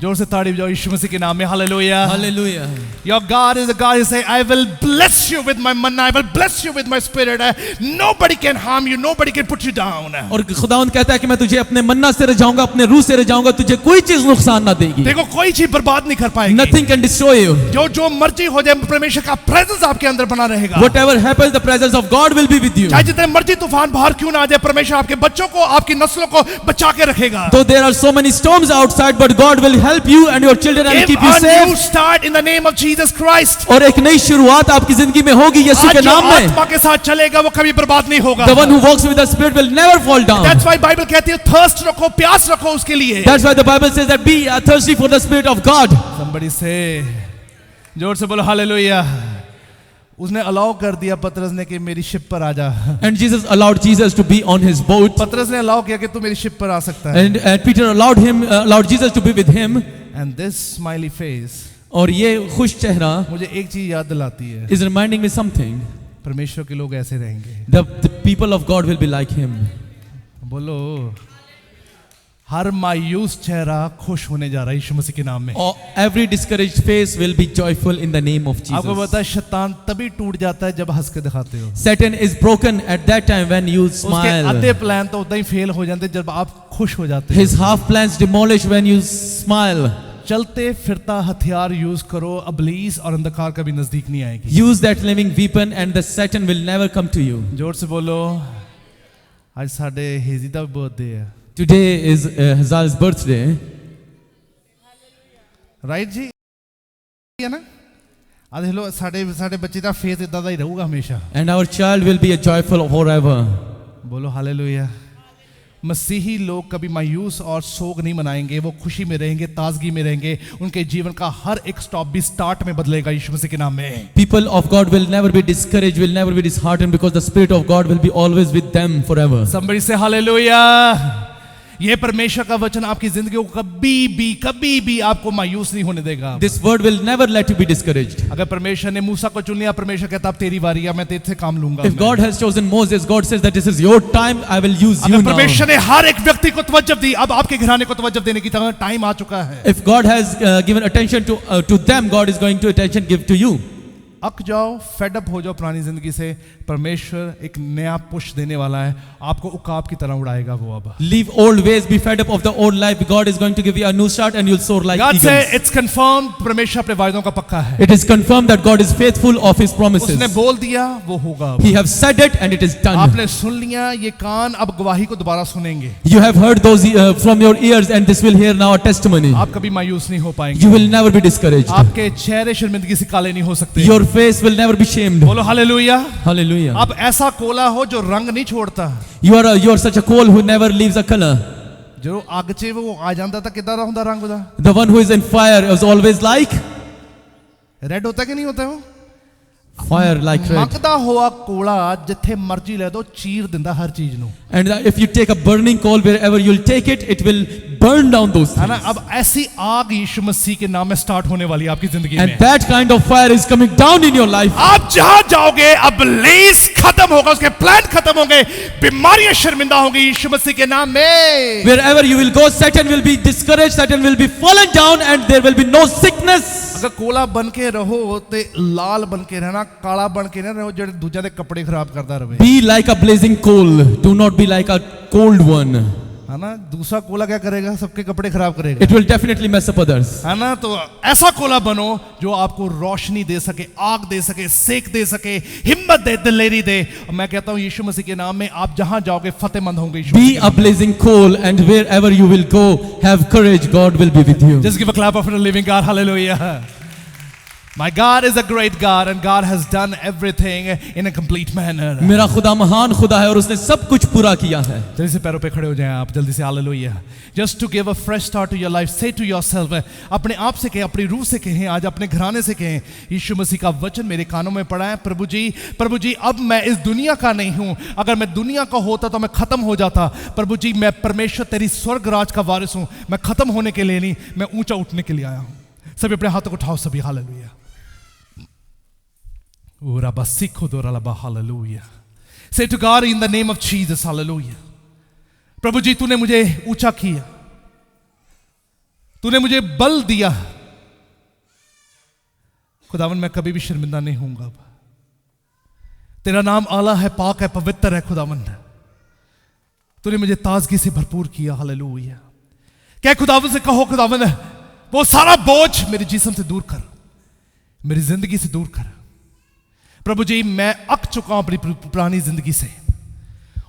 जोर से ताड़ी बजाओ यीशु मसीह के नाम में, hallelujah. Hallelujah. Your God is a God who say, I will bless you with my manna, I will bless you with my spirit. Nobody can harm you, nobody can put you down. और खुदावंद कहता है कि मैं तुझे अपने मन्ना से रजाऊंगा, अपने रूह से रजाऊंगा, तुझे कोई चीज नुकसान ना देगी। देखो कोई चीज बर्बाद नहीं कर पाएगी। Nothing can destroy you. जो मर्जी हो जाए, परमेश्वर का प्रेजेंस आपके अंदर बना रहेगा। Whatever happens, the presence of God will be with you. चाहे जितने मर्जी तूफान बाहर क्यों ना आ जाए, परमेश्वर आपके बच्चों को, आपकी नस्लों को बचा के रखेगा। Though there are so many storms outside, but God will help you and your children and Give keep you a safe. new start in the name of Jesus Christ. और एक नई शुरुआत आपकी जिंदगी में होगी यीशु आज के जो नाम में। आत्मा के साथ चलेगा वो कभी बर्बाद नहीं होगा। The one who walks with the Spirit will never fall down. That's why Bible कहती है थर्स्ट रखो, प्यास रखो उसके लिए। That's why the Bible says that be thirsty for the Spirit of God. Somebody say, जोर से बोलो हालेलुया। उसने अलाउ कर दिया पतरस ने कि मेरी शिप पर आ जा। And Jesus allowed Jesus to be on his boat. पतरस ने अलाउ किया कि तू मेरी शिप पर आ सकता है। And Peter allowed Jesus to be with him. And this smiley face और ये खुश चेहरा मुझे एक चीज याद दिलाती है, is reminding me something. परमेश्वर के लोग ऐसे रहेंगे। The people of God will be like him. बोलो, हर मायूस चेहरा खुश होने जा रहा है यीशु मसीह के नाम में। Every discouraged face will be joyful in the name of आपको Jesus. पता है शैतान तभी टूट जाता है जब हंस के दिखाते हो। Satan is broken at that time when you उसके smile. आधे प्लान तो उतना ही फेल हो जाते हैं जब आप खुश हो जाते हो। His half plans demolish when you smile. चलते फिरता हथियार यूज करो, अबलीस और अंधकार कभी नजदीक नहीं आएगी। Use that living weapon and the Satan will never come to you. जोर से बोलो, आज साढ़े हेजी का बर्थडे है। Today is Hazal's birthday. Right ji, है ना? आधे लोग साढ़े बच्चे का फेस इतना ही रहूगा हमेशा। And our child will be a joyful forever. बोलो हालेलुया। मसीही लोग कभी मायूस और सोग नहीं मनाएंगे, वो खुशी में रहेंगे, ताजगी में रहेंगे। उनके जीवन का हर एक स्टॉप भी स्टार्ट में बदलेगा यीशु मसीह के नाम में। People of God will never be discouraged, will never be disheartened, because the Spirit of God will be always with them forever. Somebody say hallelujah. ये परमेश्वर का वचन आपकी जिंदगी को कभी भी आपको मायूस नहीं होने देगा। This word will never let you be discouraged. अगर परमेश्वर ने मूसा को चुन लिया, परमेश्वर कहता अब तेरी बारी है, मैं तेरे से काम लूंगा। If God has chosen Moses, God says that this is your time, I will use you अगर now. परमेश्वर ने हर एक व्यक्ति को तवज्जो दी, अब आपके घराने को तवज्जो देने की टाइम आ चुका है। If God has given attention to them, God is going to attention give to you. अक जाओ, फेड अप हो जाओ पुरानी जिंदगी से। परमेश्वर एक नया पुश देने वाला है, आपको उकाब की तरह उड़ाएगा वो। अब Leave old ways, be fed up of the old life. God is going to give you a new start and you'll soar like God eagles. say it's confirmed, परमेश्वर अपने वायदों का पक्का है। It is confirmed that God is faithful of His promises. उसने बोल दिया वो होगा। अब He have said it and it is done. आपने सुन लिया, ये कान अब गवाही को दोबारा सुनेंगे। You have heard those from your ears and this will hear now a testimony. आप कभी मायूस नहीं हो पाएंगे। You will never be discouraged. आपके चेहरे शर्मिंदगी से काले नहीं हो सकते। Your face will never be shamed. बोलो हालेलुया। Hallelujah. आप ऐसा कोला हो जो रंग नहीं छोड़ता। You are such a coal who never leaves a color. जो आग चे वो आ ਜਾਂਦਾ ਤਾਂ ਕਿੱਦਾਂ ਦਾ ਹੁੰਦਾ ਰੰਗ ਉਹਦਾ? The one who is in fire is always like red होता कि नहीं होता वो? fire, like red. ਮੱਕਦਾ ਹੋਆ ਕੋਲਾ ਜਿੱਥੇ ਮਰਜ਼ੀ ਲੈ ਦੋ ਚੀਰ ਦਿੰਦਾ ਹਰ ਚੀਜ਼ ਨੂੰ। And if you take a burning coal wherever you'll take it, it will burn down those है ना? things. अब ऐसी आग यीशु मसीह के नाम में स्टार्ट होने वाली है आपकी जिंदगी And में। that kind of fire is coming down in your life. आप जहां जाओगे अबलीस खत्म होगा, उसके प्लान खत्म होंगे, बीमारियां शर्मिंदा होंगी यीशु मसीह के नाम में। Wherever you will go, Satan will be discouraged, Satan will be fallen down, and there will be no sickness. अगर कोला बन के रहो ते लाल बन के रहना, काला बन के ना रहो जो दूसरे के कपड़े खराब करता रहे। Be like a blazing coal. Do not be like a cold one. है ना? दूसरा कोला क्या करेगा? सबके कपड़े खराब करेगा। It will definitely mess up others. है ना? तो ऐसा कोला बनो जो आपको रोशनी दे सके, आग दे सके, सेक दे सके, हिम्मत दे, दिलेरी दे। और मैं कहता हूँ यीशु मसीह के नाम में आप जहां जाओगे फतेहमंद होंगे। यीशु Be a blazing coal, and wherever you will go, have courage. God will be with you. Just give a clap of the living God. Hallelujah. My God is a great God and God has done everything in a complete manner. मेरा खुदा महान खुदा है और उसने सब कुछ पूरा किया है। जल्दी से पैरों पे खड़े हो जाएं आप, जल्दी से hallelujah. Just to give a fresh start to your life, say to yourself, अपने आप से कहें, अपनी रूह से कहें, आज अपने घराने से कहें, यीशु मसीह का वचन मेरे कानों में पड़ा है। प्रभु जी अब मैं इस दुनिया का नहीं हूं। अगर मैं दुनिया का होता तो मैं खत्म हो जाता। प्रभु जी मैं परमेश्वर तेरी स्वर्ग राज का वारिस हूं। मैं खत्म होने के लिए नहीं, मैं ऊंचा उठने के लिए आया हूं। सभी अपने हाथों को उठाओ, सभी hallelujah. Hallelujah. Say to God in the name of Jesus, hallelujah. प्रभु जी तूने मुझे ऊंचा किया, तूने मुझे बल दिया। खुदावन मैं कभी भी शर्मिंदा नहीं होऊंगा। तेरा नाम आला है, पाक है, पवित्र है। खुदावन तूने मुझे ताजगी से भरपूर किया। हालेलुया। क्या खुदावन से कहो, खुदावन वो सारा बोझ मेरे जिस्म से दूर कर, मेरी जिंदगी से दूर कर। प्रभु जी मैं अक चुका हूं अपनी पुरानी जिंदगी से,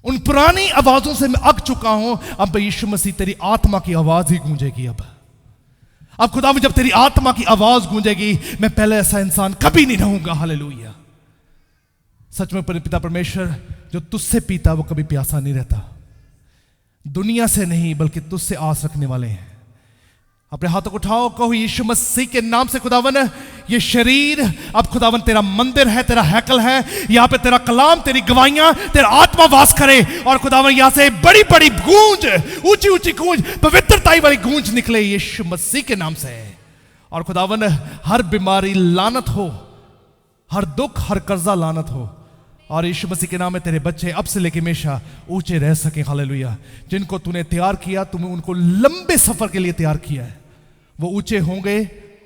उन पुरानी आवाजों से मैं अक चुका हूं। अब यीशु मसीह तेरी आत्मा की आवाज ही गूंजेगी। अब खुदावन जब तेरी आत्मा की आवाज गूंजेगी, मैं पहले ऐसा इंसान कभी नहीं रहूंगा। हालेलुया। सच में पिता परमेश्वर, जो तुझसे पीता वो कभी प्यासा नहीं रहता। दुनिया से नहीं बल्कि तुझसे आस रखने वाले हैं। अपने हाथों को उठाओ, कहो यीशु मसीह के नाम से खुदावन ये शरीर अब खुदावन तेरा मंदिर है, तेरा हैकल है। यहां पे तेरा कलाम, तेरी गवाहियां, तेरा आत्मा वास करे। और खुदावन यहां से बड़ी बड़ी गूंज, ऊंची ऊंची गूंज, पवित्रताई वाली गूंज निकले यीशु मसीह के नाम से। और खुदावन हर बीमारी लानत हो, हर दुख हर कर्जा लानत हो। और यीशु मसीह के नाम में तेरे बच्चे अब से लेके हमेशा ऊंचे रह सके। हालेलुया। जिनको तूने तैयार किया, तूने उनको लंबे सफर के लिए तैयार किया है, वो ऊंचे होंगे,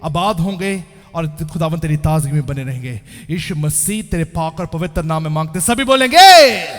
आबाद होंगे और खुदावन तेरी ताजगी में बने रहेंगे। यीशु मसीह तेरे पाक और पवित्र नाम में मांगते सभी बोलेंगे।